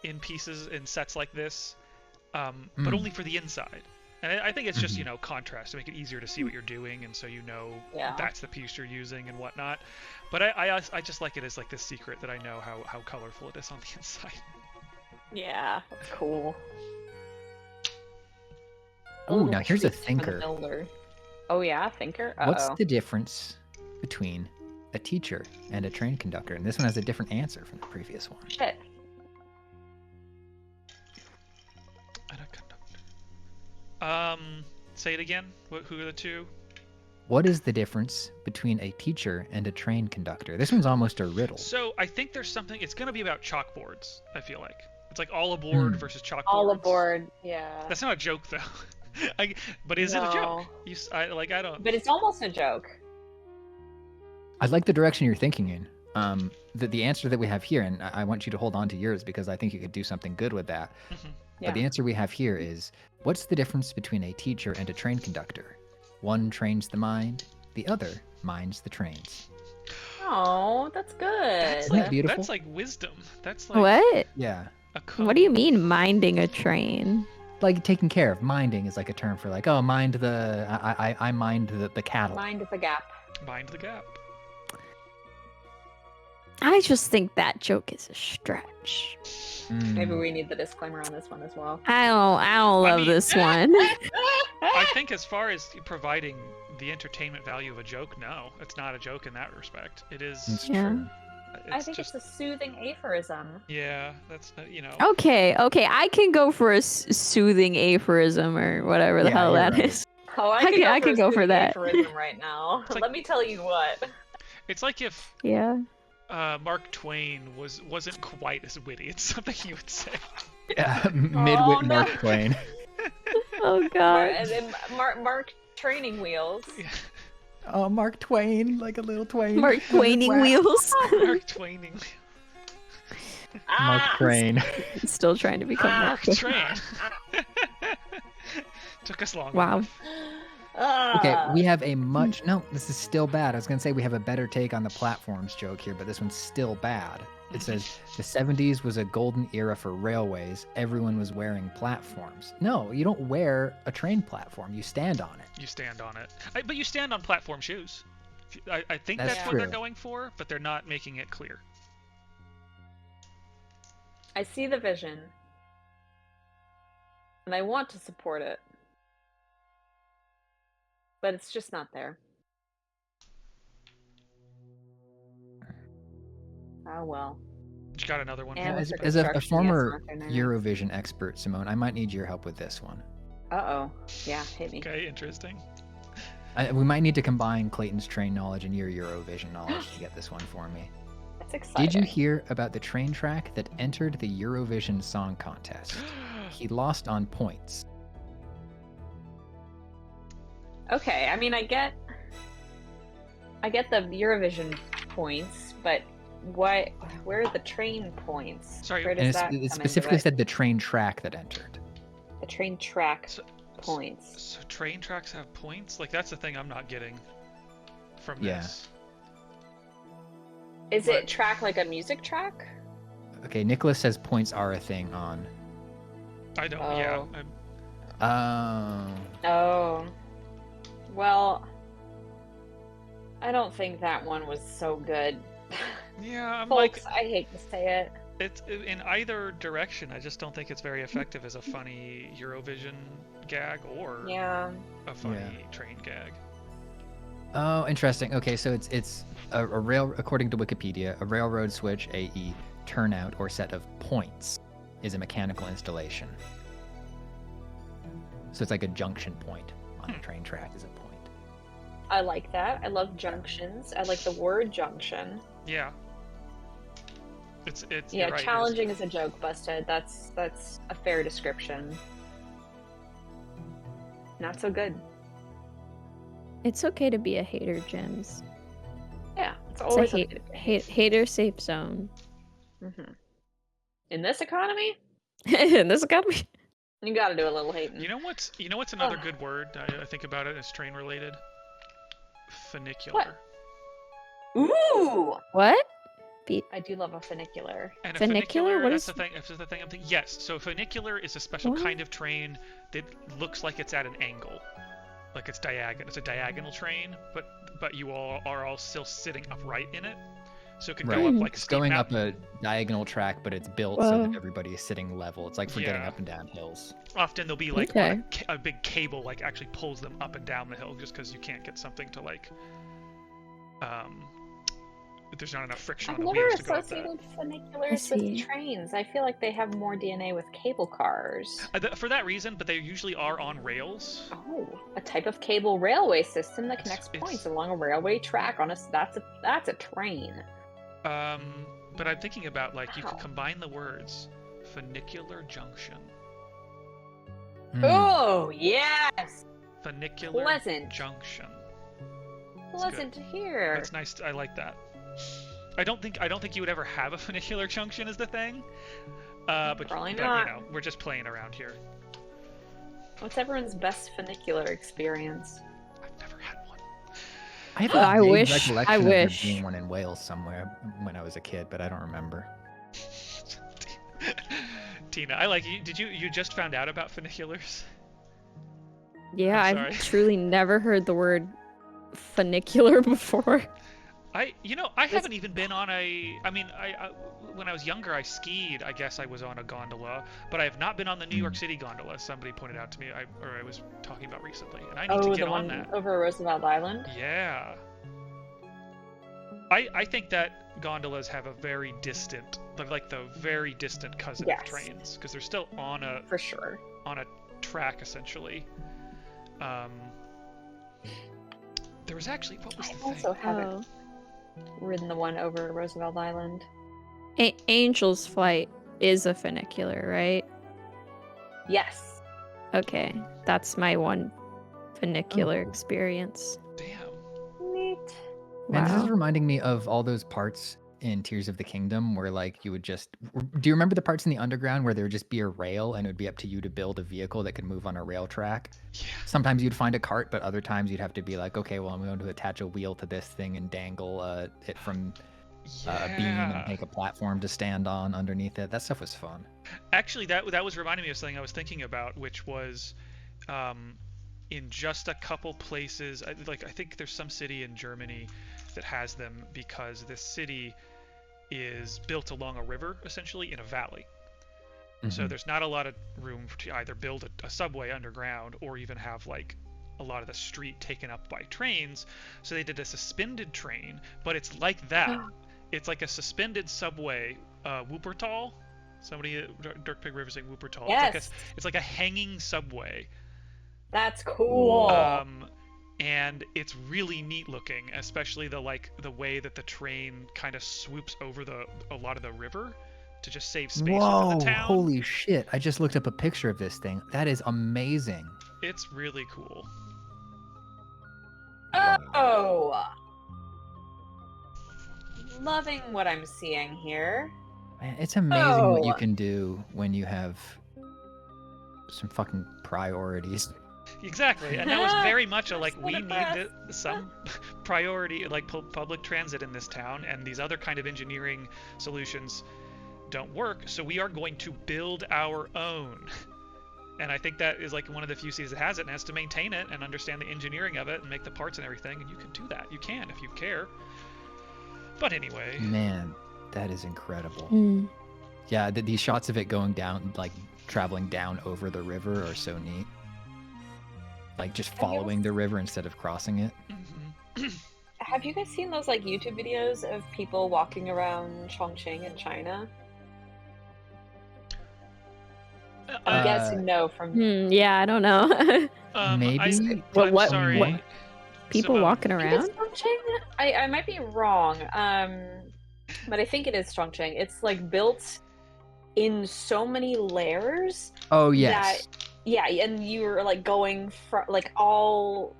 in pieces in sets like this, but only for the inside. And I think it's just, you know, contrast to make it easier to see what you're doing, and so you know that's the piece you're using and whatnot. But I just like it as like this secret that I know how colorful it is on the inside. Yeah, that's cool. Oh, now here's a thinker. Oh yeah, thinker? Uh-oh. What's the difference between a teacher and a train conductor? And this one has a different answer from the previous one. Shit. And a conductor. Say it again. Who are the two? What is the difference between a teacher and a train conductor? This one's almost a riddle. So I think there's something. It's going to be about chalkboards. I feel like it's like all aboard versus chalkboards. All aboard, yeah. That's not a joke though. But is it a joke? I don't. But it's almost a joke. I like the direction you're thinking in. The answer that we have here, and I want you to hold on to yours because I think you could do something good with that. Yeah. But the answer we have here is, what's the difference between a teacher and a train conductor? One trains the mind, the other minds the trains. Oh, that's good. Isn't that beautiful? That's like wisdom. That's like What? Yeah. What do you mean minding a train? Like taking care of. Minding is like a term for like, oh, mind the, I mind the cattle. Mind the gap. Mind the gap. I just think that joke is a stretch. Maybe we need the disclaimer on this one as well. I don't love this one. I think as far as providing the entertainment value of a joke, no, it's not a joke in that respect. It is. It's Yeah. true. I think it's a soothing aphorism. Yeah, that's you know. Okay, I can go for a soothing aphorism or whatever the hell that is. Oh, I could go for that. Aphorism right now. Like, let me tell you what. It's like if Mark Twain wasn't quite as witty. It's something you would say. Yeah, mid-wit Mark Twain. Oh god. And then Mark Training Wheels. Yeah. Oh, Mark Twain, like a little Twain. Mark Twaining wheels. Mark Twaining. Mark Twain. Still trying to become Mark Twain. Took us long. Wow. Okay, we have a much... No, this is still bad. I was going to say we have a better take on the platforms joke here, but this one's still bad. It says, the 70s was a golden era for railways. Everyone was wearing platforms. No, you don't wear a train platform. You stand on it. You stand on it. But you stand on platform shoes. I think That's what true. they're going for, but they're not making it clear. I see the vision. And I want to support it. But it's just not there. Oh well. You got another one? And As a former Eurovision expert, Simone, I might need your help with this one. Uh-oh. Yeah, hit me. Okay, interesting. We might need to combine Clayton's train knowledge and your Eurovision knowledge to get this one for me. That's exciting. Did you hear about the train track that entered the Eurovision Song Contest? He lost on points. Okay, I mean, I get the Eurovision points, but where are the train points? Sorry, where does And it specifically said the train track that entered. The train track points. So train tracks have points? Like, that's the thing I'm not getting from Yeah. this. Is it track like a music track? Okay, Nicholas says points are a thing on. I don't, Oh. yeah. Oh. Well, I don't think that one was so good. Yeah, I'm Folks, like... I hate to say it. It's in either direction. I just don't think it's very effective as a funny Eurovision gag or a funny train gag. Oh, interesting. Okay, so it's a rail, according to Wikipedia, a railroad switch, AE, turnout, or set of points is a mechanical installation. So it's like a junction point on a train track is a point. I like that. I love junctions. I like the word junction. Yeah. It's Yeah, you're right, challenging is a joke, Busted. That's a fair description. Not so good. It's okay to be a hater, Gems. Yeah, it's It's always a hater safe zone. In this economy, In this economy. you gotta do a little hating. You know what's another good word? I think about it as train related. Funicular. Ooh! What? I do love a funicular. And a Funicular? What that's is- the thing I'm thinking. Yes, so funicular is a special What? kind of train that looks like it's at an angle. Like it's diagonal. It's a diagonal train, but you all are all still sitting upright in it. So it can go up like It's steep going mountain. up a diagonal track, but it's built so that Whoa. everybody is sitting level. It's like for getting Yeah. up and down hills. Often there'll be like Okay. a big cable like actually pulls them up and down the hill just because you can't get something to like there's not enough friction I've on the never wheels to go up that. associated I funiculars see. with trains. I feel like they have more DNA with cable cars. For that reason, but they usually are on rails. Oh, a type of cable railway system that connects It's- points along a railway track. That's a train. But I'm thinking about like you could Wow. combine the words funicular junction. Hmm. Oh yes, Funicular Pleasant. junction. pleasant to hear. That's nice. I like that. I don't think you would ever have a funicular junction is the thing. But Probably but, not. you know, we're just playing around here. What's everyone's best funicular experience? I've never had one. I have I a vague wish- recollection I of there wish. being one in Wales somewhere when I was a kid, but I don't remember. Tina, I like you. Did you just found out about funiculars? Yeah, I'm I've sorry. truly never heard the word funicular before. I haven't even been on a. I mean, I when I was younger, I skied. I guess I was on a gondola, but I have not been on the New York City gondola. Somebody pointed out to me, I was talking about recently, and I need to Oh, get the on one that. over Roosevelt Island. Yeah. I think that gondolas have a very distant, they're like the very distant cousin Yes. of trains, because they're still on a For sure. track essentially. There was actually what was I the also thing? haven't ridden the one over Roosevelt Island. Angel's Flight is a funicular, right? Yes. Okay, that's my one funicular experience. Damn. Neat. Man, this is Wow. reminding me of all those parts in Tears of the Kingdom where like you would just do you remember the parts in the underground where there would just be a rail and it would be up to you to build a vehicle that could move on a rail track? Yeah. Sometimes you'd find a cart, but other times you'd have to be like, okay, well, I'm going to attach a wheel to this thing and dangle it from a beam and make a platform to stand on underneath it. That stuff was fun. Actually, that was reminding me of something I was thinking about, which was in just a couple places. I think there's some city in Germany that has them because this city is built along a river, essentially in a valley. So Mhm. there's not a lot of room to either build a subway underground or even have like a lot of the street taken up by trains. So they did a suspended train, but it's like that. It's like a suspended subway, Wuppertal. Somebody, Dirk Pig River saying Wuppertal. Yes. It's like a hanging subway. That's cool. And it's really neat looking, especially the way that the train kind of swoops over a lot of the river to just save space Whoa, within the town. holy shit. I just looked up a picture of this thing. That is amazing. It's really cool. Oh. Loving what I'm seeing here. Man, it's amazing what you Oh. can do when you have some fucking priorities. Exactly, and that was very much a like So we depressed. need some priority, like public transit in this town, and these other kind of engineering solutions don't work. So we are going to build our own, and I think that is like one of the few cities that has it and has to maintain it and understand the engineering of it and make the parts and everything. And you can do that. You can if you care. But anyway, Man, that is incredible. Mm. Yeah, these shots of it going down, like traveling down over the river are so neat. Like just following the river instead of crossing it. Have you guys seen those like YouTube videos of people walking around Chongqing in China? I'm guessing no from Yeah, I don't know. Maybe? I'm What- sorry. what- People walking I think around? it's Chongqing? I might be wrong, but I think it is Chongqing. It's like built in so many layers. Oh, yes. Yeah, and you're like going from like all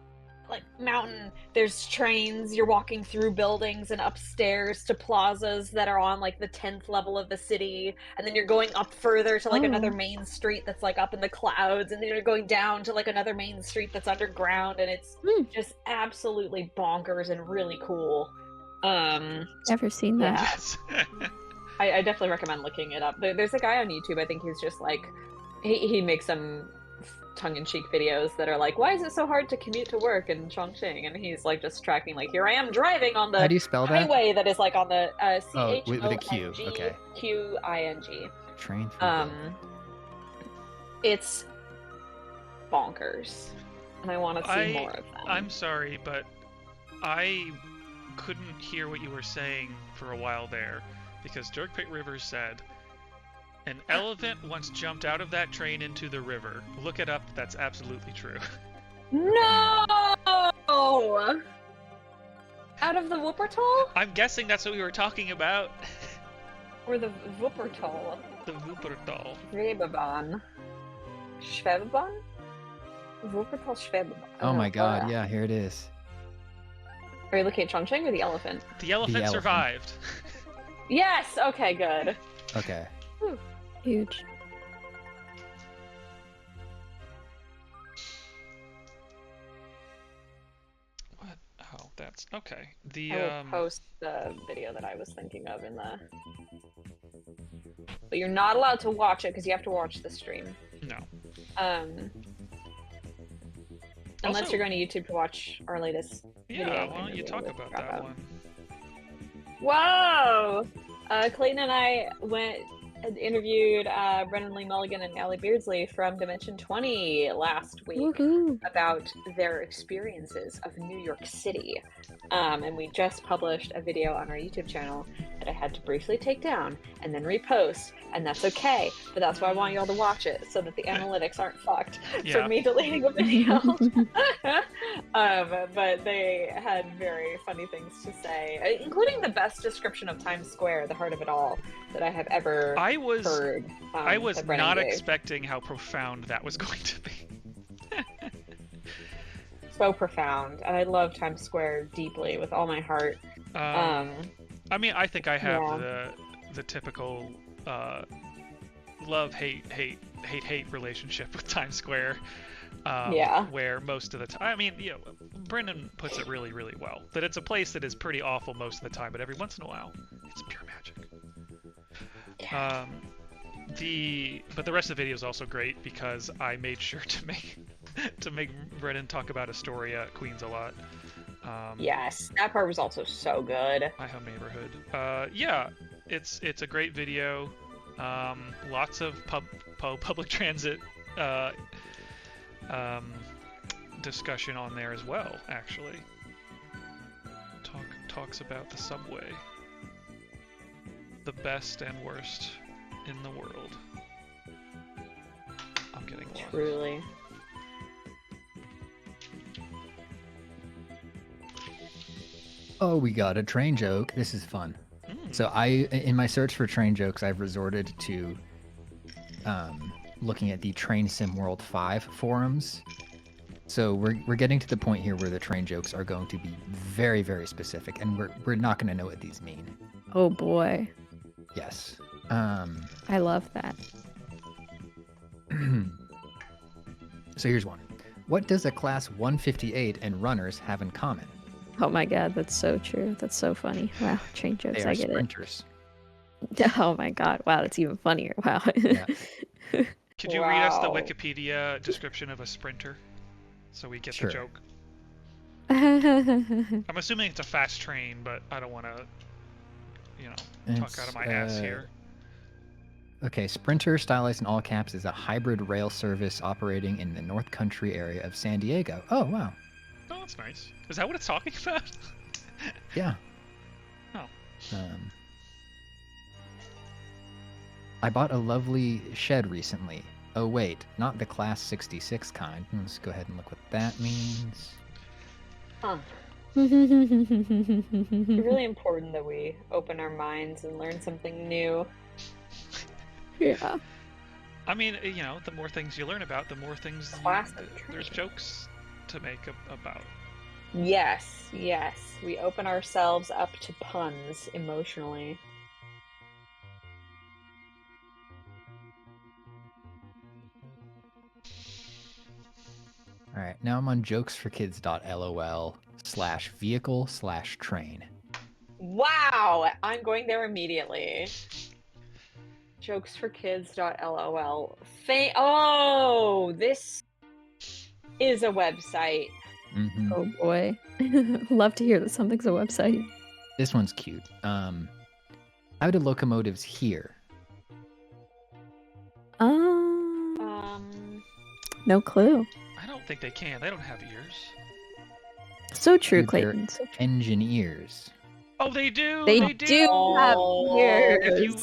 like mountain. There's trains. You're walking through buildings and upstairs to plazas that are on like the 10th level of the city, and then you're going up further to like another main street that's like up in the clouds, and then you're going down to like another main street that's underground, and it's just absolutely bonkers and really cool. Ever seen that? Yes. I definitely recommend looking it up. There's a guy on YouTube, I think he's just like, he makes some tongue-in-cheek videos that are like, why is it so hard to commute to work in Chongqing? And he's like just tracking, like, here I am driving on the How do you spell that? highway that is like on the Oh, with a Q. Okay. Chongqing. Train through. It's bonkers, and I want to see more of them. I'm sorry, but I couldn't hear what you were saying for a while there, because Dirkpit Rivers said, an elephant once jumped out of that train into the river. Look it up, that's absolutely true. No! Out of the Wuppertal? I'm guessing that's what we were talking about. Or the Wuppertal? The Wuppertal. Schwebebahn. Schwebebahn? Wuppertal Schwebebahn. Oh my god, yeah, here it is. Are you looking at Chongqing or the elephant? The elephant survived. Yes! Okay, good. Okay. Whew. Huge. What? Oh, that's okay. The I will post the video that I was thinking of in the... But you're not allowed to watch it because you have to watch the stream. No. Unless you're going to YouTube to watch our latest video. Yeah, why don't you talk about that one? Whoa! Clayton and I went and interviewed Brennan Lee Mulligan and Allie Beardsley from Dimension 20 last week about their experiences of New York City. And we just published a video on our YouTube channel that I had to briefly take down and then repost, and that's okay, but that's why I want you all to watch it, so that the analytics aren't fucked for me deleting a video. But they had very funny things to say, including the best description of Times Square, the heart of it all, that I have ever heard. I was not expecting how profound that was going to be. So profound, and I love Times Square deeply with all my heart. I mean, I think I have the typical love-hate relationship with Times Square. Where most of the time, I mean, you know, Brendan puts it really, really well. That it's a place that is pretty awful most of the time, but every once in a while, it's pure magic. Yeah. But the rest of the video is also great because I made sure to make Brendan talk about Astoria, Queens a lot. Yes, that part was also so good. My home neighborhood. Yeah, it's a great video. Lots of public transit discussion on there as well. Actually, talks about the subway, the best and worst in the world. I'm getting lost. Truly. Oh, we got a train joke. This is fun. So in my search for train jokes, I've resorted to looking at the Train Sim World 5 forums. So we're getting to the point here where the train jokes are going to be very, very specific, and we're not going to know what these mean. Oh boy. Yes. I love that. So here's one. What does a class 158 and runners have in common? Oh my god, that's so true. That's so funny. Wow, train jokes, I get sprinters. it. Oh my god, wow, that's even funnier. Wow. Yeah. Could you read us the Wikipedia description of a sprinter so we get the joke? I'm assuming it's a fast train, but I don't want to, talk out of my ass here. Okay, Sprinter, stylized in all caps, is a hybrid rail service operating in the North Country area of San Diego. Oh, wow. Oh, that's nice. Is that what it's talking about? Yeah. Oh. I bought a lovely shed recently. Oh, wait, not the Class 66 kind. Let's go ahead and look what that means. Huh. It's really important that we open our minds and learn something new. Yeah. I mean, the more things you learn about, the more things there's jokes to make about. Yes. We open ourselves up to puns emotionally. All right, now I'm on jokesforkids.lol/vehicle/train. Wow, I'm going there immediately. Jokesforkids.lol. Oh, this is a website. Mm-hmm. Oh boy. Love to hear that something's a website. This one's cute. How do locomotives hear? No clue. I don't think they can. They don't have ears. So true, They're Clayton. So true. engineers. Oh, they do. They They do have ears. If you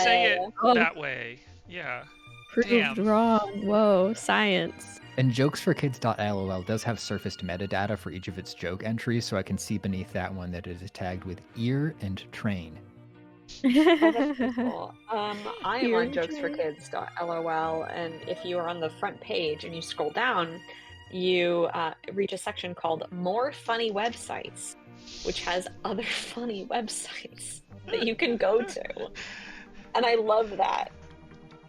say it that way, yeah. Proved Damn. wrong. Whoa, science. And jokesforkids.lol does have surfaced metadata for each of its joke entries, so I can see beneath that one that it is tagged with ear and train. Oh, that's pretty cool. I am Ear on train. jokesforkids.lol, and if you are on the front page and you scroll down, you reach a section called More Funny Websites, which has other funny websites that you can go to. And I love that.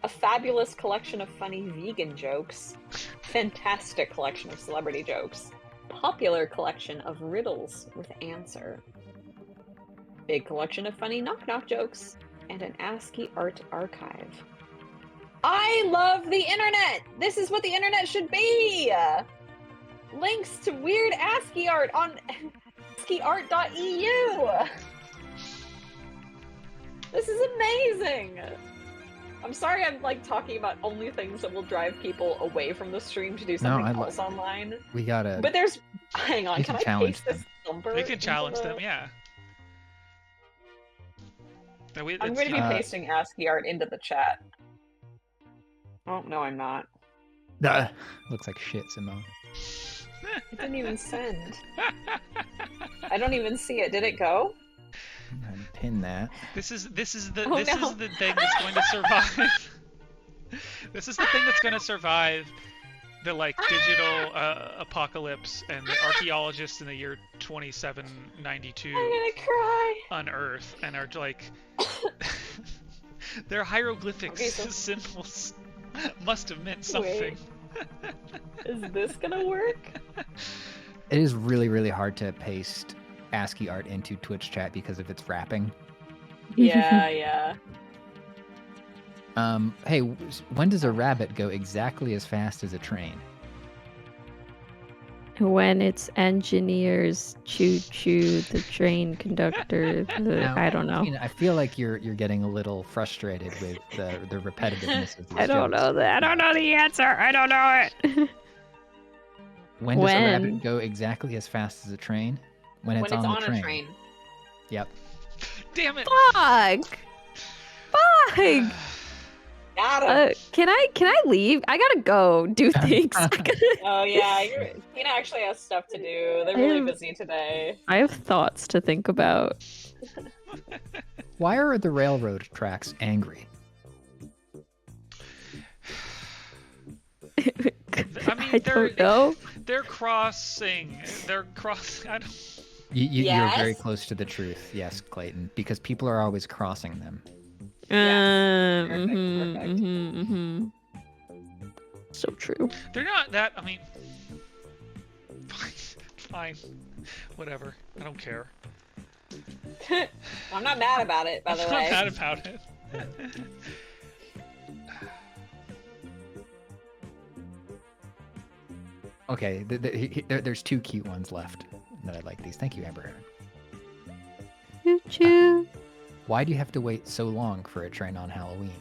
A fabulous collection of funny vegan jokes, fantastic collection of celebrity jokes, popular collection of riddles with answer, big collection of funny knock-knock jokes, and an ASCII art archive. I love the internet! This is what the internet should be! Links to weird ASCII art on ASCIIart.eu! This is amazing! I'm sorry I'm talking about only things that will drive people away from the stream to do something else online. We gotta. But there's... Hang on, we can I challenge paste this number? We can challenge them, yeah. I'm going to be pasting ASCII art into the chat. Oh, no, I'm not. Looks like shit, Simone. It didn't even send. I don't even see it. Did it go? Pin that. This is the is the thing that's going to survive. This is the thing that's going to survive the digital apocalypse, and the archaeologists in the year 2792 I'm gonna cry. unearth and are their hieroglyphics symbols must have meant something. Is this gonna work? It is really, really hard to paste ASCII art into Twitch chat because of its wrapping. Yeah. Hey, when does a rabbit go exactly as fast as a train? When it's engineers choo-choo, the train conductor, I don't know. I feel like you're getting a little frustrated with the repetitiveness of these I don't jokes. know that. I don't know the answer. I don't know it. When does a rabbit go exactly as fast as a train? When it's on a train. Yep. Damn it! Fuck! Can I leave? I gotta go do things. Oh yeah, Tina actually has stuff to do. They're really busy today. I have thoughts to think about. Why are the railroad tracks angry? I don't know. They're crossing. I don't... You're very close to the truth, yes, Clayton, because people are always crossing them. Perfect. So true. They're not that. I mean, fine, whatever. I don't care. I'm not mad about it, by the way. I'm not mad about it. Okay, there's two cute ones left that I like these. Thank you, Amber. Choo-choo. Why do you have to wait so long for a train on Halloween?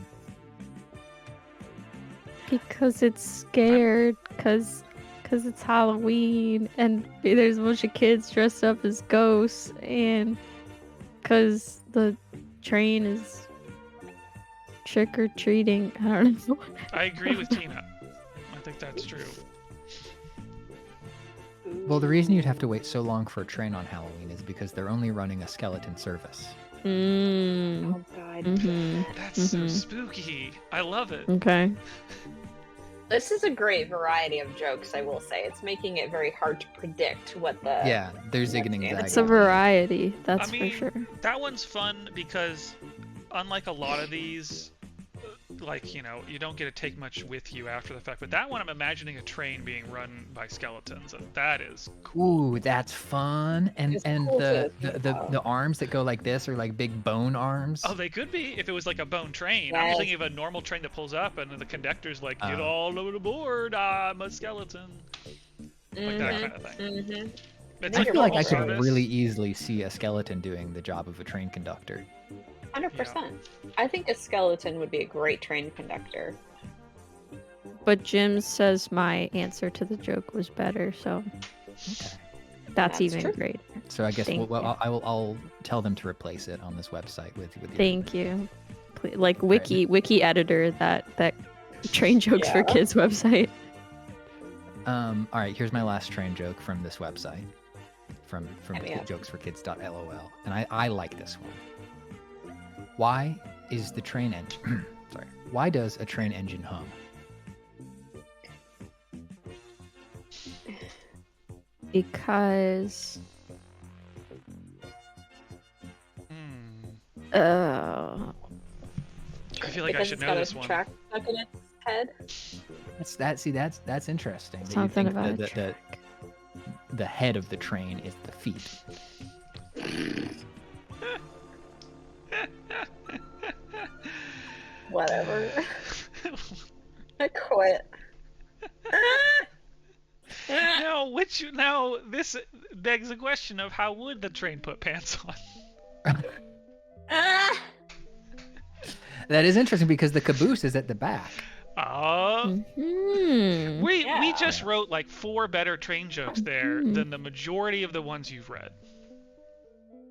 Because it's scared. Because it's Halloween and there's a bunch of kids dressed up as ghosts, and because the train is trick-or-treating. I don't know. I agree with Tina. I think that's true. Well, the reason you'd have to wait so long for a train on Halloween is because they're only running a skeleton service. Oh god. That's so spooky. I love it. Okay. This is a great variety of jokes, I will say. It's making it very hard to predict what the... Yeah, there's anxiety. It's a variety, that's for sure. That one's fun because, unlike a lot of these, like, you know, you don't get to take much with you after the fact. But that one, I'm imagining a train being run by skeletons, and that is cool. Ooh, that's fun. And It's and cool the, to think about. the arms that go like this are like big bone arms. Oh, they could be if it was like a bone train. I'm just thinking of a normal train that pulls up, and the conductor's like, "Get all over the board, I'm a skeleton." Like that kind of thing. It's I feel like I could service. really easily see a skeleton doing the job of a train conductor. 100%. I think a skeleton would be a great train conductor. But Jim says my answer to the joke was better, so that's even true. great. So I guess Thank you. I'll tell them to replace it on this website with your. Thank you. Like wiki editor that train jokes for kids website. All right, here's my last train joke from this website, from jokesforkids.lol, and I like this one. Why is the train engine? Sorry. Why does a train engine hum? Because I feel like I because should it's know got this a one. track stuck in its head. That's interesting. that you something think about the head of the train is the feet. Whatever. I quit. Now this begs the question of how would the train put pants on? That is interesting because the caboose is at the back. We just wrote like 4 better train jokes there than the majority of the ones you've read.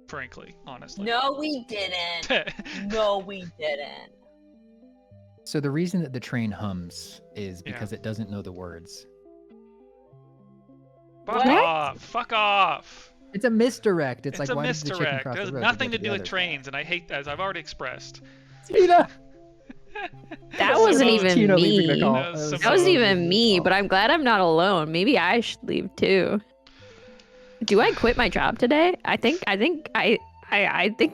Frankly, honestly. No, we didn't. No, we didn't. So the reason that the train hums is because it doesn't know the words. Fuck off! Fuck off! It's a misdirect. It's like, a why did the chicken misdirect. cross It has the road nothing to get do with the other trains, and I hate that, as I've already expressed. Tina! That wasn't even Tina leaving me. a call. That wasn't even me, but I'm glad I'm not alone. Maybe I should leave too. Do I quit my job today? I think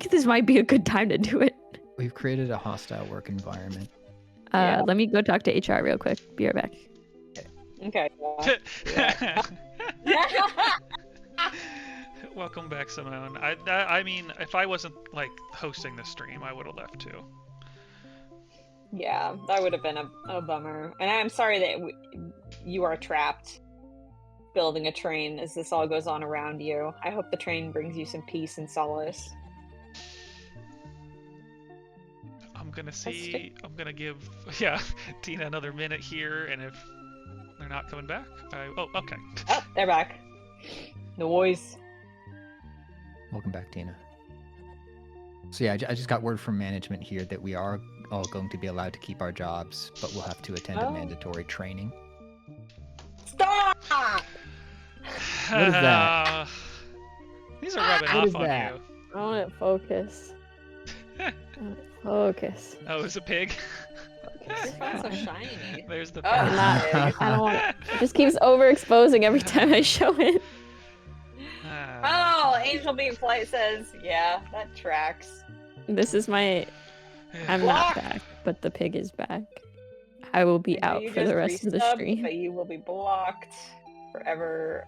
this might be a good time to do it. We've created a hostile work environment. Let me go talk to HR real quick. Be right back. Okay. Welcome back, Simone. I mean, if I wasn't like hosting the stream, I would have left too. Yeah, that would have been a bummer. And I'm sorry that you are trapped building a train as this all goes on around you. I hope the train brings you some peace and solace. I'm gonna give Tina another minute here, and if they're not coming back, okay. Oh, they're back. Noise. Welcome back, Tina. So yeah, I just got word from management here that we are all going to be allowed to keep our jobs, but we'll have to attend a mandatory training. Stop! What is that? These are rubbing off on you. I want to focus. Focus. Oh, it's a pig. Your phone's so shiny. There's the Oh, pig. I don't want it. It just keeps overexposing every time I show it. Oh, Angel Beam Flight says, yeah, that tracks. This is my... I'm not back, but the pig is back. I will be out for the rest of the stream. But you will be blocked forever.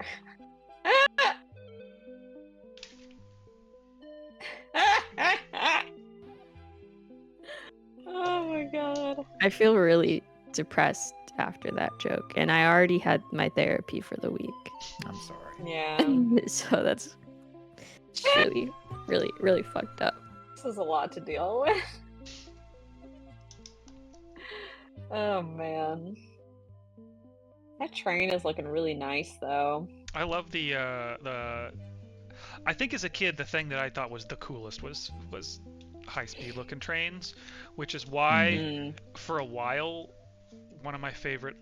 Oh my god. I feel really depressed after that joke, and I already had my therapy for the week. I'm sorry. Yeah. So that's really, really, really fucked up. This is a lot to deal with. Oh man. That train is looking really nice though. I love the I think as a kid the thing that I thought was the coolest was high-speed looking trains, which is why for a while one of my favorite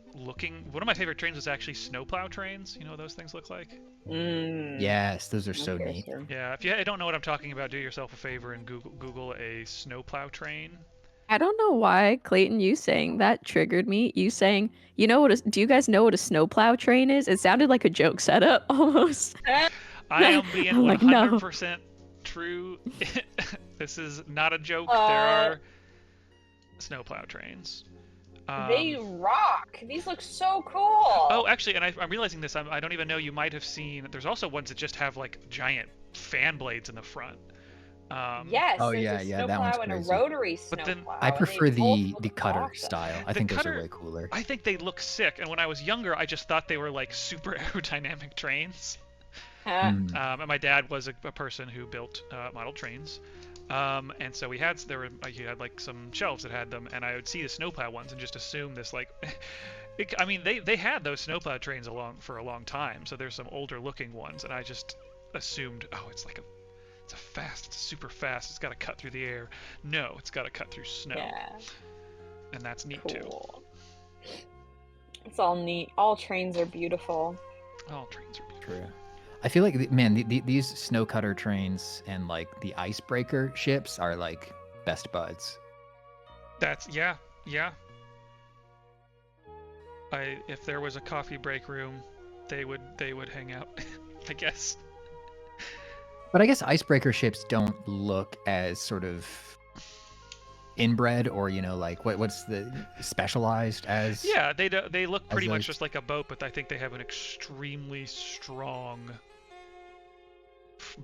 trains was actually snowplow trains. You know what those things look like? Yes, those are so neat. Yeah, if you don't know what I'm talking about, do yourself a favor and Google a snowplow train. I don't know why, Clayton, you saying that triggered me. You saying, do you guys know what a snowplow train is? It sounded like a joke setup almost. I am being 100% true. This is not a joke. There are snowplow trains. They rock. These look so cool. Oh, actually, and I'm realizing this. I don't even know. You might have seen. There's also ones that just have like giant fan blades in the front. Yes. Oh there's yeah, a yeah, that snowplow one's and crazy. a rotary But then snowplow. I prefer the look cutter awesome. style. I The think those cutter- are way cooler. I think they look sick. And when I was younger, I just thought they were like super aerodynamic trains. Mm. And my dad was a person who built model trains. And so he had like some shelves that had them, and I would see the snowplow ones and just assume this like. I mean, they had those snowplow trains for a long time, so there's some older looking ones, and I just assumed, oh, it's super fast. It's got to cut through the air. No, it's got to cut through snow. Yeah. And that's neat Cool. It's all neat. All trains are beautiful. too. All trains are beautiful. True. I feel like, man, these snow cutter trains and like the icebreaker ships are like best buds. That's yeah. If there was a coffee break room, they would hang out, I guess. But I guess icebreaker ships don't look as sort of inbred or, you know, like what's the specialized as. Yeah, they look pretty much those. just like a boat, but I think they have an extremely strong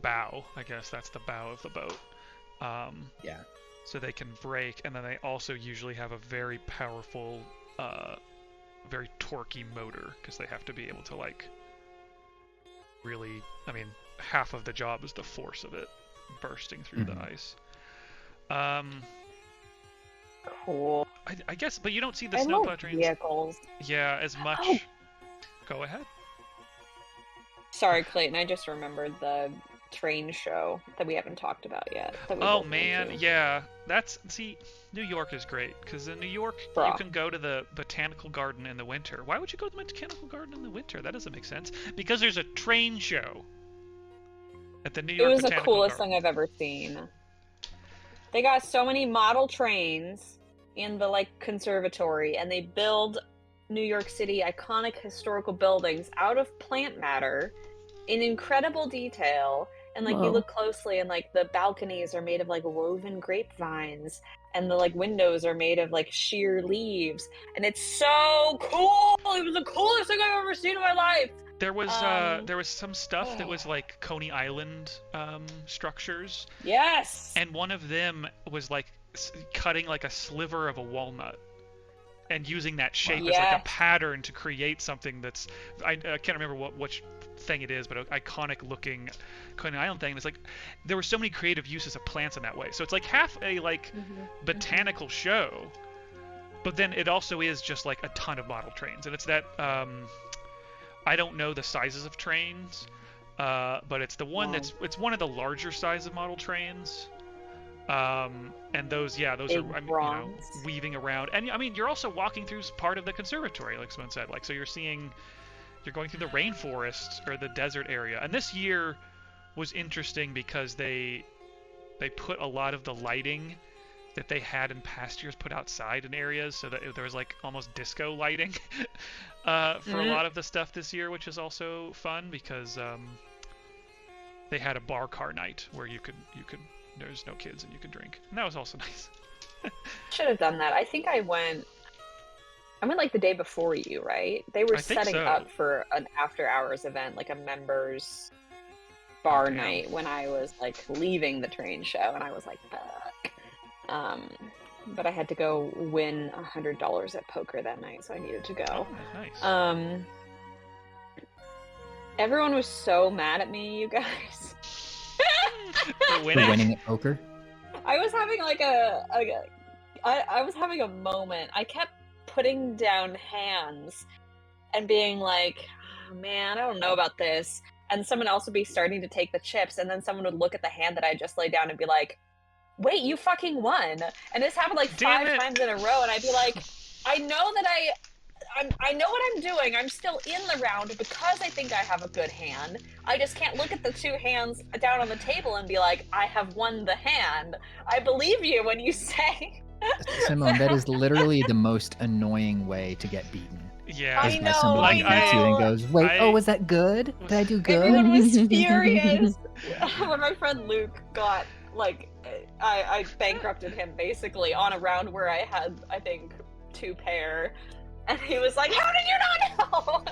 bow. I guess that's the bow of the boat. Yeah. So they can brake, and then they also usually have a very powerful, very torquey motor, because they have to be able to like really. I mean, half of the job is the force of it bursting through the ice. Cool. I guess, but you don't see the I snowplow love trains. vehicles. Yeah, as much. Oh. Go ahead. Sorry, Clayton. I just remembered the train show that we haven't talked about yet. that we Oh both went man, to. yeah. See, New York is great, because in New York Bruh. you can go to the botanical garden in the winter. Why would you go to the botanical garden in the winter? That doesn't make sense. Because there's a train show at the New It York was the Botanical coolest Garden. thing I've ever seen. They got so many model trains in the like conservatory, and they build New York City iconic historical buildings out of plant matter in incredible detail. And like you Whoa. look closely, and like the balconies are made of like woven grapevines, and the like windows are made of like sheer leaves, and it's so cool. It was the coolest thing I've ever seen in my life. There was some stuff that was like Coney Island structures, Yes. and one of them was like cutting like a sliver of a walnut and using that shape as like a Yes. pattern to create something that's I can't remember which thing it is, but an iconic looking Coney Island thing. And it's like there were so many creative uses of plants in that way. So it's like half a like botanical show, but then it also is just like a ton of model trains, and it's that I don't know the sizes of trains, but it's the one Wow. it's one of the larger size of model trains. And those Big are, you know, bronze. weaving around. And I mean, you're also walking through part of the conservatory, like someone said. Like, so you're going through the rainforest or the desert area. And this year was interesting because they put a lot of the lighting that they had in past years put outside in areas, so that there was like almost disco lighting for a lot of the stuff this year, which is also fun because they had a bar car night where you could there's no kids and you could drink, and that was also nice. Should have done that. I think I went like the day before you, right? They were I think setting so. up for an after hours event, like a members bar Damn. night when I was like leaving the train show, and I was like, fuck. But I had to go win $100 at poker that night, so I needed to go. Oh, nice. Everyone was so mad at me, you guys. For For winning? winning at poker. I was having like I was having a moment. I kept putting down hands and being like, oh, man, I don't know about this. And someone else would be starting to take the chips, and then someone would look at the hand that I just laid down and be like, wait, you fucking won. And this happened like Damn 5 it. times in a row, and I'd be like, I know that I know what I'm doing. I'm still in the round because I think I have a good hand. I just can't look at the 2 hands down on the table and be like, I have won the hand. I believe you when you say. Simone, that is literally the most annoying way to get beaten. Yeah. I Is by know, somebody I beats you and know. goes, wait, I- oh, was that good? Did I do good? Everyone was furious when my friend Luke got like, I bankrupted him basically on a round where I had, I think, 2 pair. And he was like, how did you not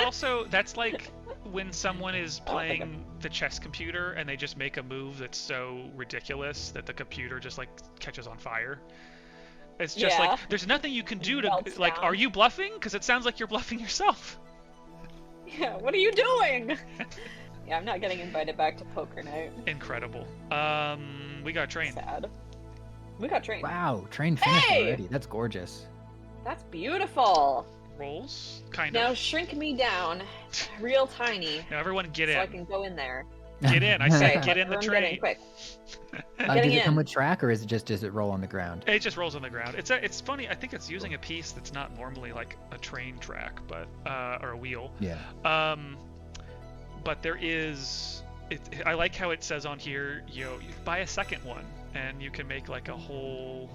know? That's like when someone is playing the chess computer and they just make a move that's so ridiculous that the computer just like catches on fire. It's just like, there's nothing you can do to, like, are you bluffing? Because it sounds like you're bluffing yourself. Yeah, what are you doing? Yeah, I'm not getting invited back to poker night. Incredible. We got train. Sad. We got train. Wow, train finished already. That's gorgeous. That's beautiful. Rolls, kind Now of. shrink me down, real tiny. Now everyone get in. So I can go in there. Get in. I said get in the I'm train. getting quick. Does it come with track, or is it just does it roll on the ground? It just rolls on the ground. It's funny. I think it's using a piece that's not normally like a train track, but or a wheel. Yeah. But there is. I like how it says on here, you buy a second one, and you can make like a whole.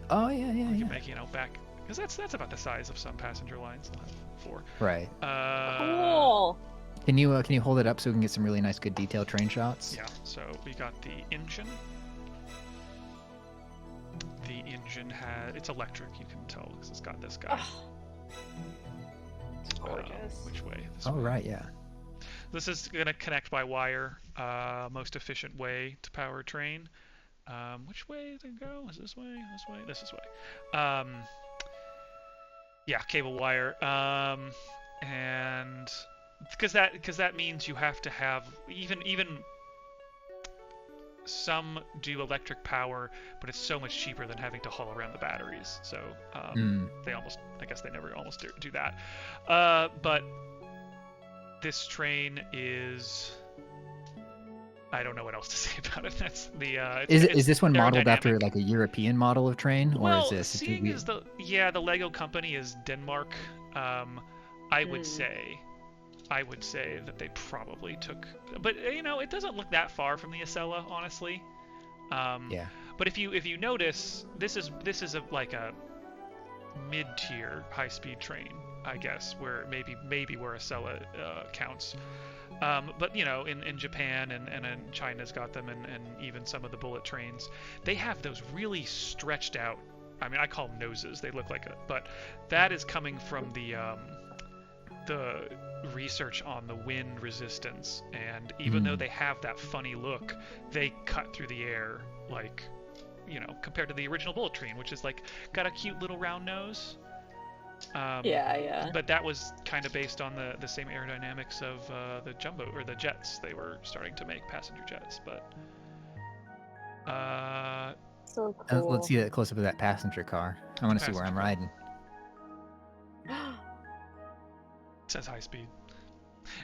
Oh yeah. You can make back, because that's about the size of some passenger lines. I'll have 4. Right. Cool. Can you hold it up so we can get some really nice, good detailed train shots? Yeah. So we got the engine. The engine it's electric. You can tell because it's got this guy. It's gorgeous. Which way? This Oh way. right, yeah. This is gonna connect by wire. Most efficient way to power a train. Which way to go? Is this way? This way? This is way. Yeah, cable wire. And because that means you have to have even some do electric power, but it's so much cheaper than having to haul around the batteries. So they never almost do that. But this train is. I don't know what else to say about it. That's the. Is this one modeled after like a European model of train, or well, is this? Seeing as the Lego company is Denmark, I would say that they probably took. But it doesn't look that far from the Acela, honestly. Yeah. But if you notice, this is like a mid-tier high-speed train, I guess, where maybe where Acela counts. But in Japan and China's got them, and even some of the bullet trains, they have those really stretched out. I mean, I call them noses. They look like but that is coming from the research on the wind resistance. And even though they have that funny look, they cut through the air like, compared to the original bullet train, which is like got a cute little round nose. Yeah. But that was kind of based on the same aerodynamics of the jumbo or the jets. They were starting to make passenger jets, but so cool. Let's see a close up of that passenger car. I want to see where I'm riding. It says high speed,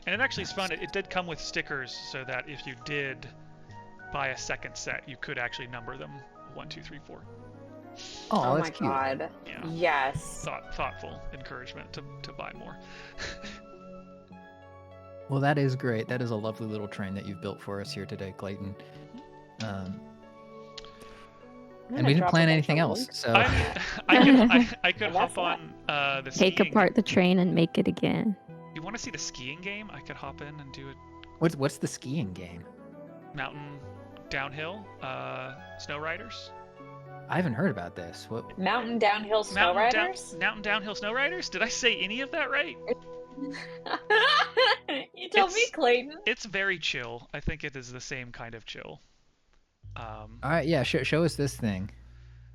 and it actually is fun. It did come with stickers, so that if you did buy a second set, you could actually number them 1, 2, 3, 4. Oh, my that's cute. God. Yeah. Yes. Thoughtful encouragement to buy more. Well, that is great. That is a lovely little train that you've built for us here today, Clayton. And we didn't plan anything else, so I could hop on the Take skiing. apart the train and make it again. You want to see the skiing game? I could hop in and do it. What's the skiing game? Mountain downhill, snow riders. I haven't heard about this. What? Mountain downhill snow riders? Mountain downhill snow riders? Did I say any of that right? You told me, Clayton. It's very chill. I think it is the same kind of chill. All right, yeah, show us this thing.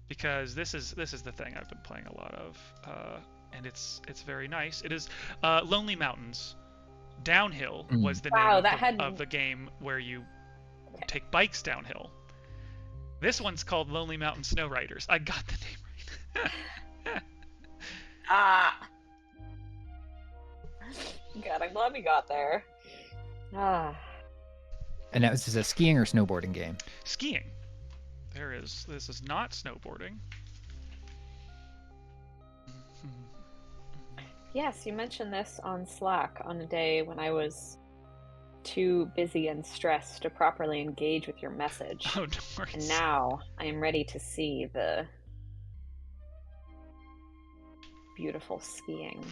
Because this is the thing I've been playing a lot of, and it's very nice. It is Lonely Mountains. Downhill was the name of the game where you take bikes downhill. This one's called Lonely Mountain Snow Riders. I got the name right. God, I'm glad we got there. And now, is this a skiing or snowboarding game? Skiing. This is not snowboarding. Yes, you mentioned this on Slack on a day when I was too busy and stressed to properly engage with your message. Oh, no worries. And now I am ready to see the beautiful skiing.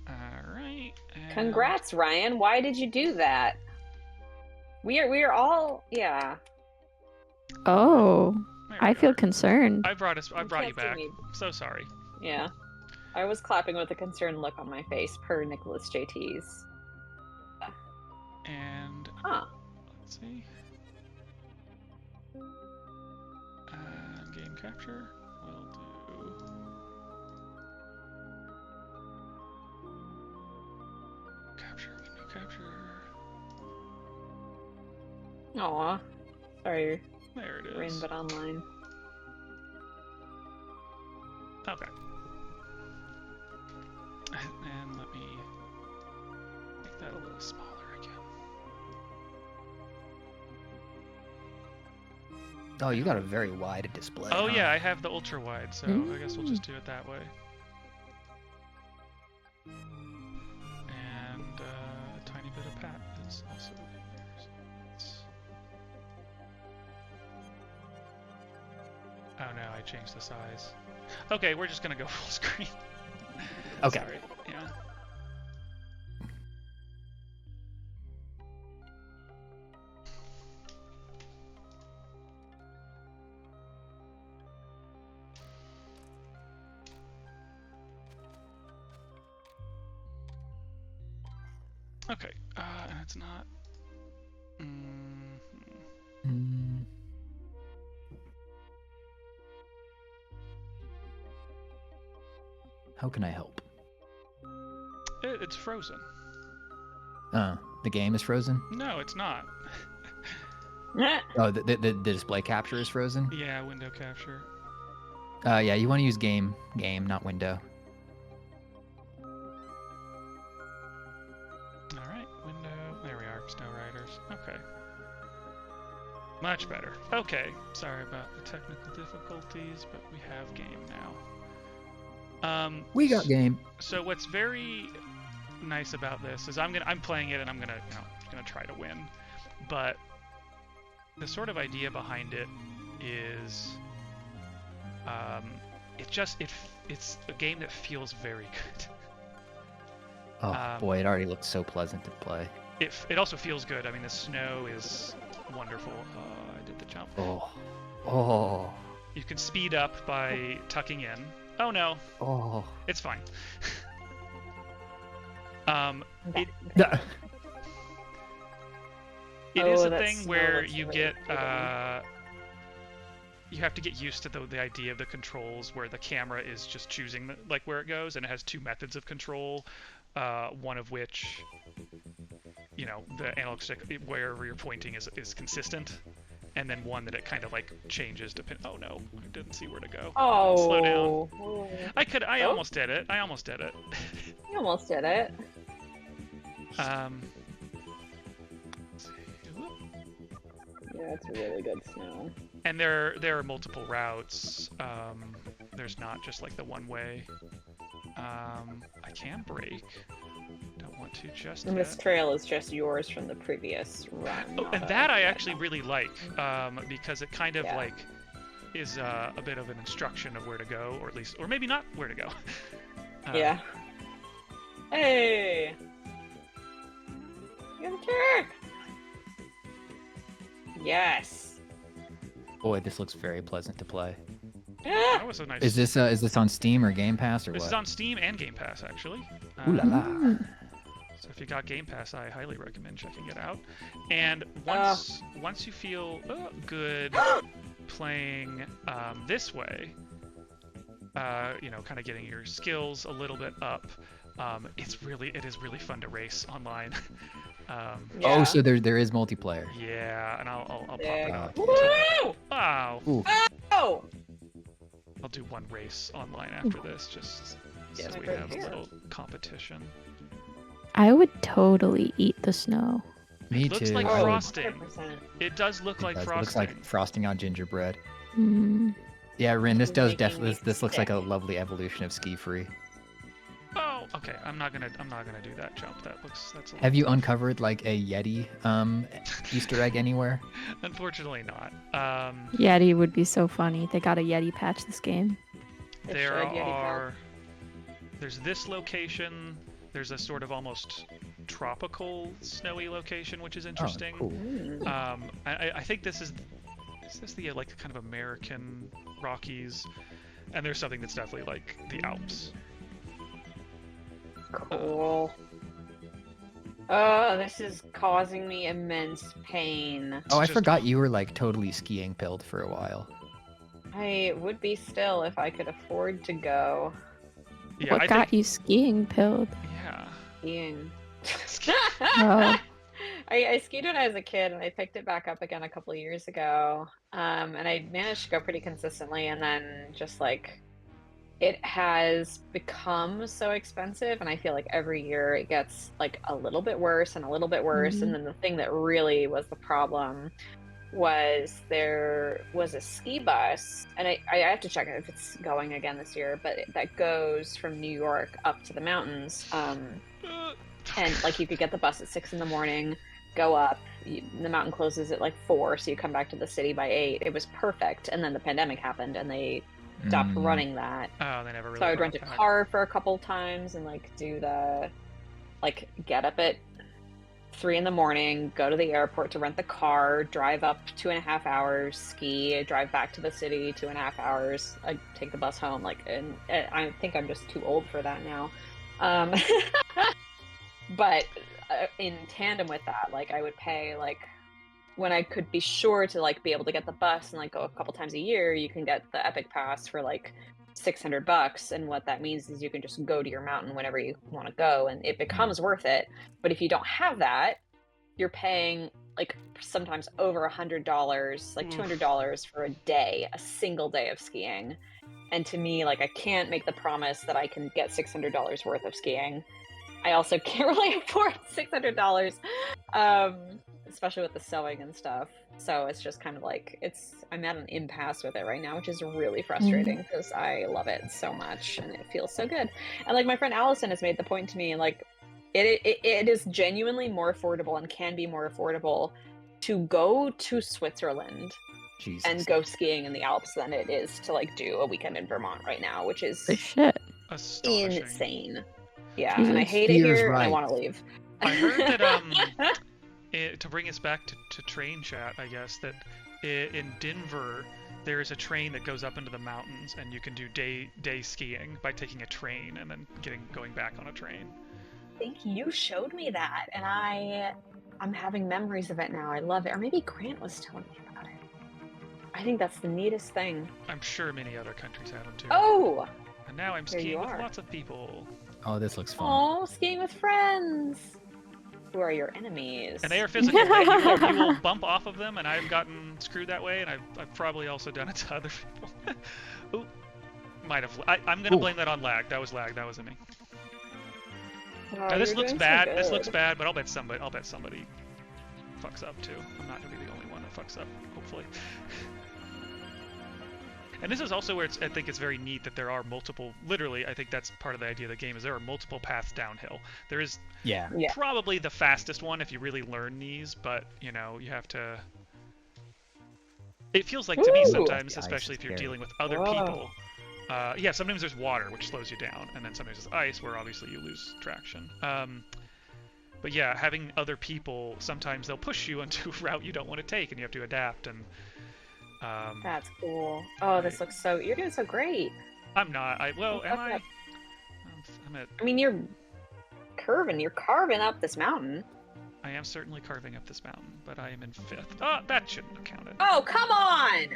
All right. Congrats, Ryan. Why did you do that? We are all, yeah. Oh, There I we feel are. concerned. I brought you can't see back. me. So sorry. Yeah. I was clapping with a concerned look on my face, per Nicholas JT's. And Huh. let's see. Game capture. We'll do. Capture, window capture. Aw. Sorry, There it Rain, is. but online. Okay. And let me make that a little smaller again. Oh, you got a very wide display. Oh huh? yeah, I have the ultra wide, so I guess we'll just do it that way. And a tiny bit of Pat is also in here. So oh no, I changed the size. Okay, we're just gonna go full screen. Okay. Sorry. Yeah. Okay, and it's not. Mm. How can I help? It's frozen. The game is frozen? No, it's not. Oh, the display capture is frozen? Yeah, window capture. Yeah, you want to use game, not window. Alright, window. There we are, Snow Riders. Okay. Much better. Okay, sorry about the technical difficulties, but we have game now. We got game. So what's very nice about this is I'm playing it and I'm gonna try to win, but the sort of idea behind it is it's a game that feels very good. Oh boy, it already looks so pleasant to play. It also feels good. I mean, the snow is wonderful. I did the jump. Oh. You can speed up by tucking in. Oh no. Oh. It's fine. It is a thing where you get you have to get used to the idea of the controls where the camera is just choosing where it goes, and it has two methods of control, one of which, you know, the analog stick wherever you're pointing is consistent, and then one that it kind of changes depending. Oh no, I didn't see where to go. Oh. Slow down. I almost did it. You almost did it. Yeah, it's really good snow. And there are multiple routes. There's not just the one way. I can brake. Don't want to just And yet. this trail is just yours from the previous run. Oh, and that I actually really like, because it kind of is a bit of an instruction of where to go, or maybe not where to go. Yeah. Hey! You're the jerk! Yes! Boy, this looks very pleasant to play. That was a nice. Is this on Steam or Game Pass or This what? is on Steam and Game Pass, actually. Ooh la la. So if you got Game Pass, I highly recommend checking it out. And once you feel good playing this way, you know, kind of getting your skills a little bit up, it is really fun to race online. Oh, so there is multiplayer. Yeah, and I'll pop Yeah. it up. Woo! Wow. Ooh. Oh! I'll do one race online after this, just so we have a little competition. I would totally eat the snow. Me It looks too. like I would- frosting. 100%. It does look like It frosting. looks like frosting on gingerbread. Mm. Yeah, Rin, this does Making definitely. me This looks like a sick. lovely evolution of ski free. Oh, okay. I'm not gonna do that jump. That's a little Have you tough. uncovered a Yeti Easter egg anywhere? Unfortunately not. Yeti would be so funny. They got a Yeti patch this game. There should, Yeti are. There's this location. There's a sort of almost tropical snowy location, which is interesting. Oh, cool. Mm. I think this is is this the like kind of American Rockies? And there's something that's definitely like the Alps. Cool. Oh, this is causing me immense pain. Oh, I forgot you were like totally skiing pilled for a while. I would be still if I could afford to go. Yeah, What got you skiing pilled? Yeah. Skiing. Oh. I skied when I was a kid, and I picked it back up again a couple of years ago. And I managed to go pretty consistently, and then just like it has become so expensive, and I feel like every year it gets like a little bit worse and a little bit worse. And then the thing that really was the problem was there was a ski bus, and I have to check if it's going again this year, but that goes from New York up to the mountains. And like you could get the bus at 6 in the morning, go up. The mountain closes at like 4, so you come back to the city by 8. It was perfect, and then the pandemic happened, and they stopped running that. Oh, they never really. So I would rent a car for a couple times and like do the like get up at 3 in the morning, go to the airport to rent the car, drive up 2.5 hours, ski, drive back to the city 2.5 hours. I take the bus home. Like, and I think I'm just too old for that now. But in tandem with that, like I would pay like when I could be sure to like be able to get the bus and like go a couple times a year, you can get the Epic Pass for like $600. And what that means is you can just go to your mountain whenever you want to go, and it becomes worth it. But if you don't have that, you're paying like sometimes over $100, like $200 for a day, a single day of skiing. And to me, like I can't make the promise that I can get $600 worth of skiing. I also can't really afford $600, especially with the sewing and stuff. So it's just kind of like I'm at an impasse with it right now, which is really frustrating because I love it so much and it feels so good. And like my friend Allison has made the point to me, like it is genuinely more affordable and can be more affordable to go to Switzerland and go skiing in the Alps than it is to like do a weekend in Vermont right now, which is insane. Yeah, Jesus. And I hate it here, and I want to leave. I heard that, to bring us back to train chat, I guess, that in Denver, there's a train that goes up into the mountains, and you can do day skiing by taking a train and then going back on a train. I think you showed me that, and I'm having memories of it now. I love it. Or maybe Grant was telling me about it. I think that's the neatest thing. I'm sure many other countries have them, too. Oh! And now I'm skiing with lots of people. Oh, this looks fun. Oh, skiing with friends. Who are your enemies? And they are physical. You will bump off of them, and I've gotten screwed that way, and I've probably also done it to other people. Ooh, might have. I'm gonna blame that on lag. That was lag. That wasn't me. Now this looks bad. So this looks bad, but I'll bet somebody fucks up too. I'm not gonna be the only one that fucks up. Hopefully. And this is also where I think it's very neat that there are multiple, literally, I think that's part of the idea of the game, is there are multiple paths downhill. There is probably the fastest one if you really learn these, but, you know, you have to... It feels like to me sometimes, especially if you're dealing with other people, yeah, sometimes there's water, which slows you down, and then sometimes there's ice, where obviously you lose traction. But yeah, having other people, sometimes they'll push you onto a route you don't want to take, and you have to adapt, and... That's cool. Oh, this looks so... You're doing so great. I'm not. Well, am I? I'm at... I mean, you're carving up this mountain. I am certainly carving up this mountain, but I am in 5th. Oh, that shouldn't have counted. Oh, come on!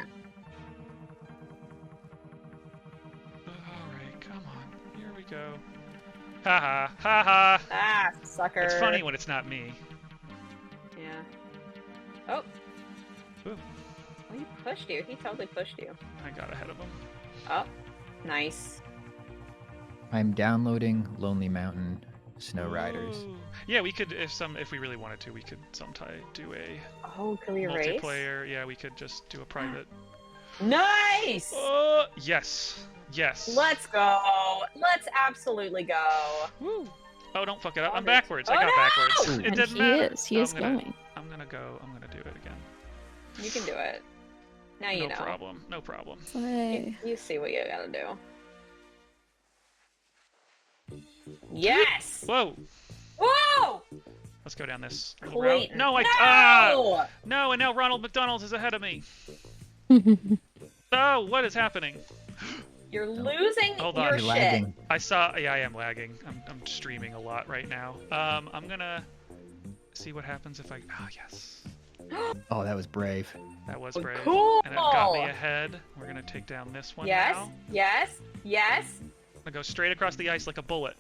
Alright, come on. Here we go. Haha, haha! Ah, sucker. It's funny when it's not me. Yeah. Oh. Ooh. He pushed you. He totally pushed you. I got ahead of him. Oh, nice. I'm downloading Lonely Mountain Snow Riders. Yeah, we could, if we really wanted to, we could sometime do a can we race? Multiplayer. Yeah, we could just do a private. Nice! Yes. Yes. Let's go. Let's absolutely go. Woo. Oh, don't fuck it up. I'm backwards. I got backwards. It didn't matter. He is going. I'm gonna go. I'm gonna do it again. You can do it. Now you know. No problem. No problem. You see what you gotta do. Yes! Whoa! Whoa! Let's go down this road. No, no, and now Ronald McDonald is ahead of me. Oh, what is happening? You're losing Hold on. your You're shit. lagging. Yeah, I am lagging. I'm streaming a lot right now. I'm gonna see what happens if I. Oh yes, Oh, that was brave. that was brave. Cool. And it got me ahead. We're gonna take down this one Yes, now. yes, yes. I'm gonna go straight across the ice like a bullet.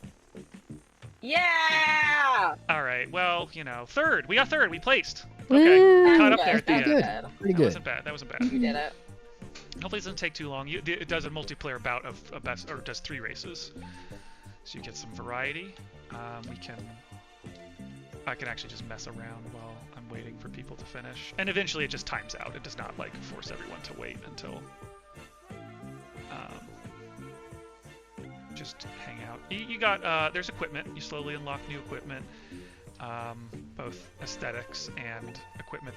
Yeah. All right. Well, third. We got third. We placed. Woo! Okay. Caught up there at the Pretty end. good. Pretty That good. wasn't bad. That wasn't bad. You did it. Hopefully it doesn't take too long. It does a multiplayer bout of a best, or does 3 races, so you get some variety. I can actually just mess around while I'm waiting for people to finish, and eventually it just times out. It does not force everyone to wait until. Just hang out. You got there's equipment. You slowly unlock new equipment. Both aesthetics and equipment.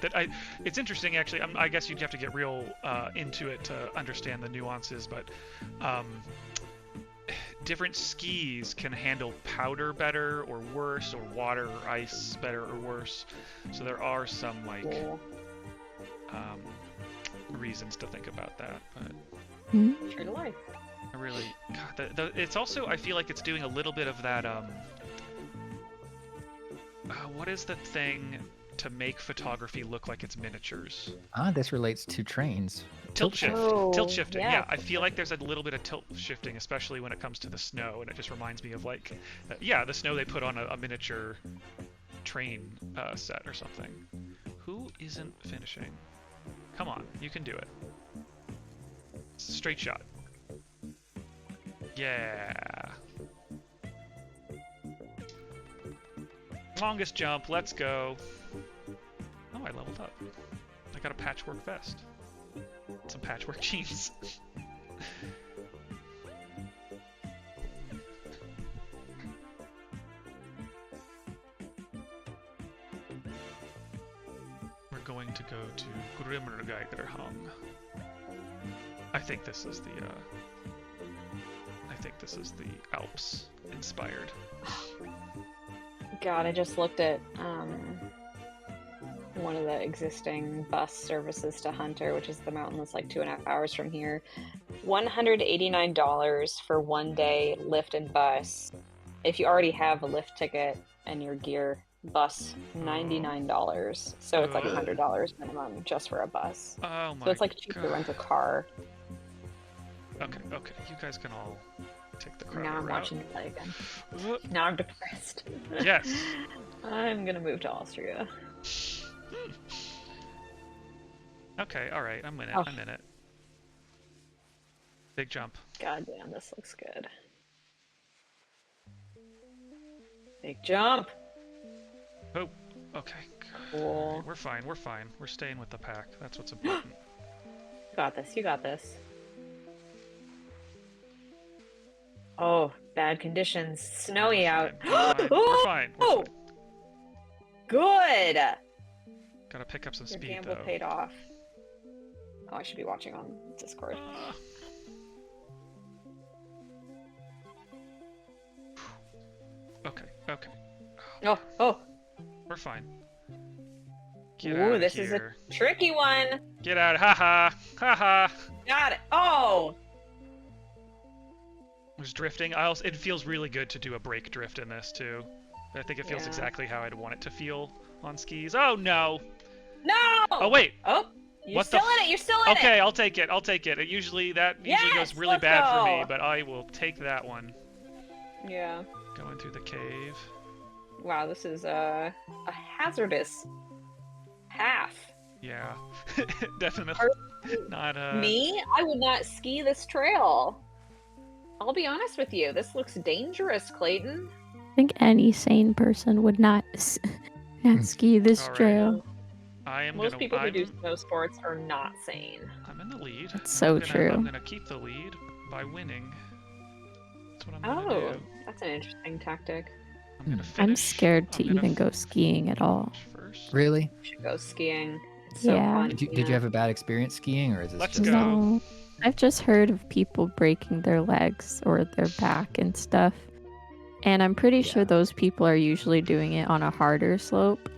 It's interesting actually. I guess you'd have to get real into it to understand the nuances, but different skis can handle powder better or worse, or water or ice better or worse. So there are some Cool. reasons to think about that. But True to life. I really, God, it's also, I feel like it's doing a little bit of that. What is the thing to make photography look like it's miniatures? This relates to trains. Tilt shift. Oh, Tilt shifting. yeah. Yeah, I feel like there's a little bit of tilt shifting, especially when it comes to the snow, and it just reminds me of the snow they put on a miniature train set or something. Who isn't finishing? Come on, you can do it. Straight shot. Yeah. Longest jump, let's go. Oh, I leveled up. I got a patchwork vest. Some patchwork jeans. We're going to go to Grimmergeigerhang. I think this is the Alps inspired. God, I just looked at one of the existing bus services to Hunter, which is the mountain that's like 2.5 hours from here. $189 for 1 day lift and bus. If you already have a lift ticket and your gear, bus $99. So it's like $100 minimum just for a bus. Oh my So it's like cheaper to rent a car. Okay, you guys can all take the crowd Now I'm route. watching you play again. Now I'm depressed. Yes. I'm gonna move to Austria. Okay, all right, I'm in it. Oh. I'm in it. Big jump. God damn, this looks good. Big jump. Oh, okay. Cool. We're fine. We're staying with the pack. That's what's important. You got this. You got this. Oh, bad conditions. Snowy out. We're fine. Oh! Good. Gotta pick up some Your speed gamble though. paid off. Oh, I should be watching on Discord. Okay. Oh. We're fine. Get Ooh, outta this here. is a tricky one. Get out! Haha! Haha! Got it. Oh. There's drifting. It feels really good to do a brake drift in this too. I think it feels Yeah. exactly how I'd want it to feel on skis. Oh no! No. Oh wait! Oh. You're What still the in it. You're still in it. Okay, I'll take it. That usually Yes, goes really let's bad for me, go. but I will take that one. Yeah. Going through the cave. Wow, this is a hazardous path. Yeah, definitely not. Me? I would not ski this trail. I'll be honest with you. This looks dangerous, Clayton. I think any sane person would not ski this All right. trail. Most people who do snow sports are not sane. I'm in the lead. That's so true. I'm gonna keep the lead by winning. That's what I'm gonna do. That's an interesting tactic. I'm gonna finish. I'm scared to I'm gonna even go skiing at all. finish first. Really? You should go skiing. It's so Yeah. fun. Did you have a bad experience skiing, or is this Let's just? go. No, I've just heard of people breaking their legs or their back and stuff. And I'm pretty sure those people are usually doing it on a harder slope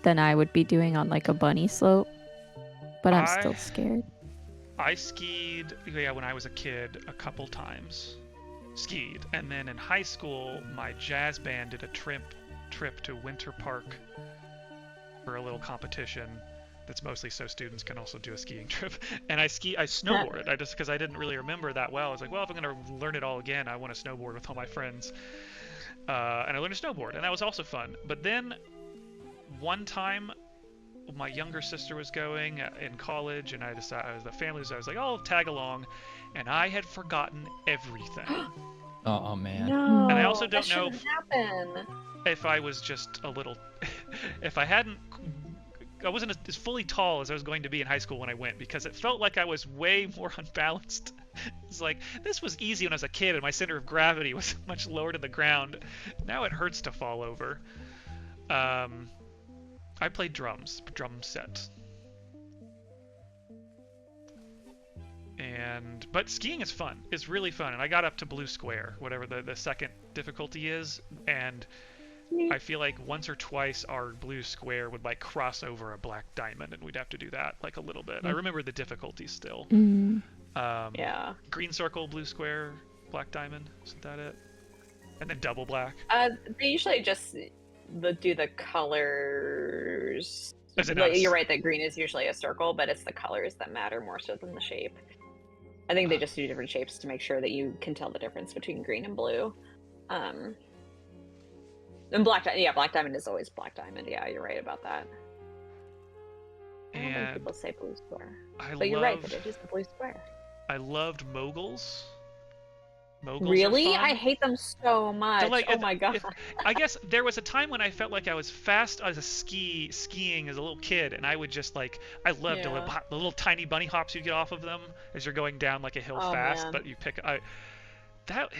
than I would be doing on like a bunny slope. But I'm still scared. I skied, when I was a kid a couple times. Skied. And then in high school, my jazz band did a trip to Winter Park for a little competition that's mostly so students can also do a skiing trip. And I snowboarded. Because I didn't really remember that well. I was like, well, if I'm going to learn it all again, I want to snowboard with all my friends. And I learned to snowboard, and that was also fun. But then one time, my younger sister was going in college, and I was like, oh, I'll tag along, and I had forgotten everything. Oh man. No, and I also don't that know happen. if I was just a little, if I wasn't as fully tall as I was going to be in high school when I went, because it felt like I was way more unbalanced. It's like, this was easy when I was a kid, and my center of gravity was much lower to the ground. Now it hurts to fall over. I played drum set. But skiing is fun. It's really fun. And I got up to blue square, whatever the second difficulty is, and I feel like once or twice our blue square would like cross over a black diamond, and we'd have to do that like a little bit. I remember the difficulties still. Yeah. Green circle, blue square, black diamond. Isn't that it? And then double black. They usually just do the colors. You're You're right that green is usually a circle, but it's the colors that matter more so than the shape. I think they just do different shapes to make sure that you can tell the difference between green and blue. And black diamond is always black diamond. Yeah, you're right about that. I don't think people say blue square. You're right, but it is the blue square. I loved moguls. Really? I hate them so much. Like, oh my god. I guess there was a time when I felt like I was fast as skiing as a little kid, and I would just like, I loved the little tiny bunny hops you get off of them as you're going down like a hill fast, man. but you pick it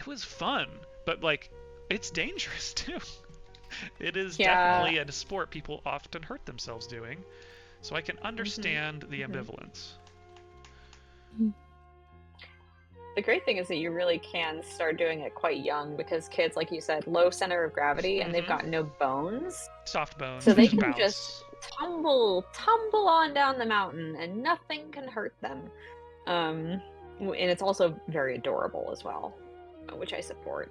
was fun, but like it's dangerous too. It is definitely a sport people often hurt themselves doing, so I can understand the ambivalence. The great thing is that you really can start doing it quite young, because kids, like you said, low center of gravity, and they've got no bones. Soft bones. So they can just tumble on down the mountain, and nothing can hurt them. And it's also very adorable as well, which I support.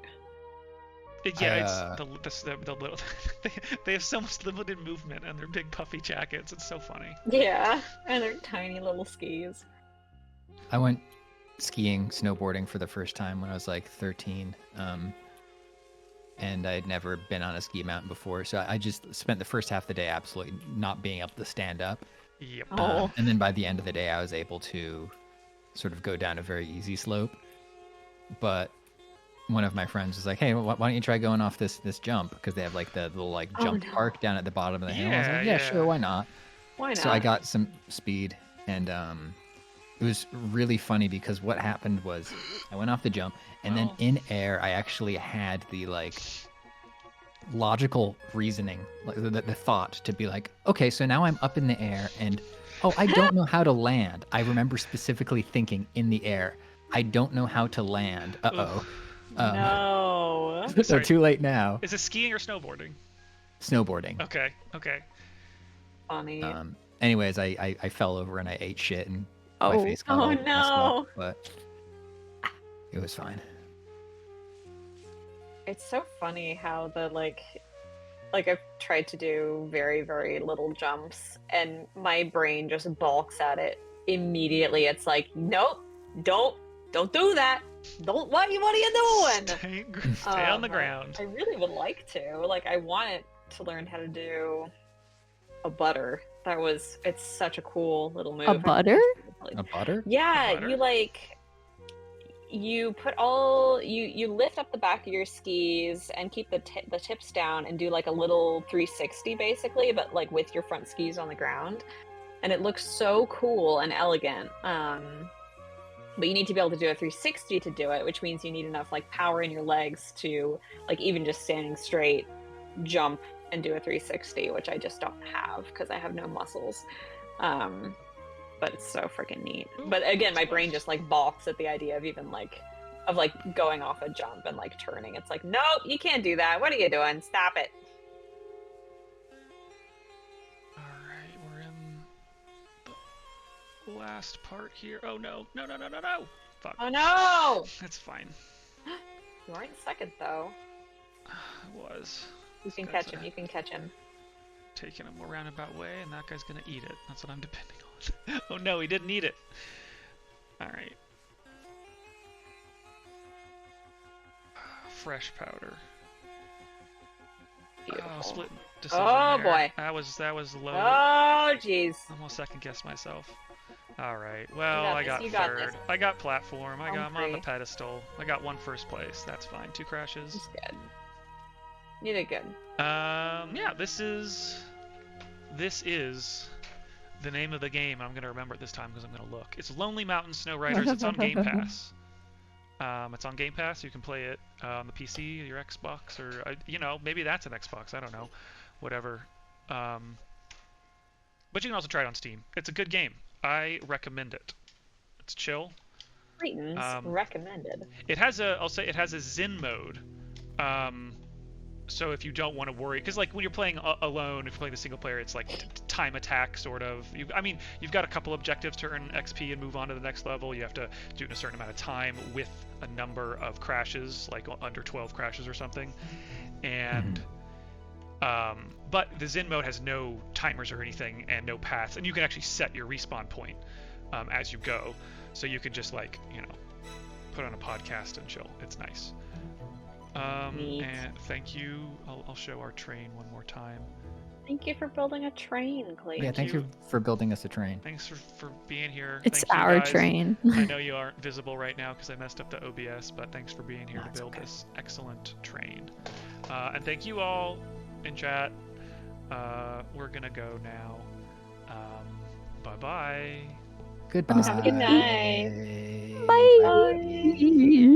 Yeah, it's the little. They have so much limited movement, and their big puffy jackets. It's so funny. Yeah, and their tiny little skis. I went snowboarding for the first time when I was like 13, and I had never been on a ski mountain before, so I just spent the first half of the day absolutely not being able to stand up. Yep. And then by the end of the day, I was able to sort of go down a very easy slope. But one of my friends was like, "Hey, why don't you try going off this jump? Because they have like the little like jump park down at the bottom of the hill." I was like, "Yeah, sure, why not?" Why not? So I got some speed, and it was really funny because what happened was I went off the jump, and then in air I actually had the like logical reasoning, like the thought to be like, okay, so now I'm up in the air, and I don't know how to land. I remember specifically thinking in the air, I don't know how to land. No. So too late now. Is it skiing or snowboarding? Snowboarding. Okay. Funny. Anyways, I fell over and I ate shit, and my face got all messed up, but it was fine. It's so funny how the like I've tried to do very, very little jumps, and my brain just balks at it immediately. It's like, nope, don't do that. What are you doing? Stay on the ground. I really would like to. Like, I wanted to learn how to do a butter. It's such a cool little move. A butter? A butter? Yeah, A butter? you lift up the back of your skis and keep the tips down and do like a little 360 basically, but like with your front skis on the ground, and it looks so cool and elegant. But you need to be able to do a 360 to do it, which means you need enough like power in your legs to like even just standing straight jump and do a 360, which I just don't have because I have no muscles. But it's so freaking neat. But again, my brain just like balks at the idea of even like going off a jump and like turning. It's like, nope, you can't do that. What are you doing? Stop it. All right, we're in last part here. Oh no. No. Fuck. Oh no! That's fine. You aren't second though. It was. You can catch him. You can catch him. Taking him a roundabout way, and that guy's gonna eat it. That's what I'm depending on. Oh no, he didn't eat it. All right. Fresh powder. Beautiful. Oh, split decision Oh there. boy. That was low. Oh jeez. Almost second guessed myself. All right. Well, I got You third. got this. I got platform. I'm on the Three. pedestal. I got one first place. That's fine. 2 crashes. That's good. You did good. Yeah. This is the name of the game. I'm gonna remember it this time because I'm gonna look. It's Lonely Mountain Snow Riders. It's on Game Pass. It's on Game Pass. You can play it on the PC, your Xbox, or maybe that's an Xbox. I don't know, whatever. But you can also try it on Steam. It's a good game. I recommend it. It's chill. Cretans recommended. It has it has a Zen mode. So if you don't want to worry, because like when you're playing alone, if you're playing the single player, it's like time attack sort of. You've got a couple objectives to earn XP and move on to the next level. You have to do it in a certain amount of time with a number of crashes, like under 12 crashes or something. And but the Zen mode has no timers or anything and no paths, and you can actually set your respawn point as you go. So you can just put on a podcast and chill. It's nice. And thank you. I'll show our train one more time. Thank you for building a train, Clayton. Yeah, thank you for building us a train. Thanks for being here. It's Thank you our guys. train. I know you aren't visible right now because I messed up the OBS, but thanks for being here to build this excellent train. And thank you all in chat. We're gonna go now. Bye-bye. Goodbye. Have a good night. Bye.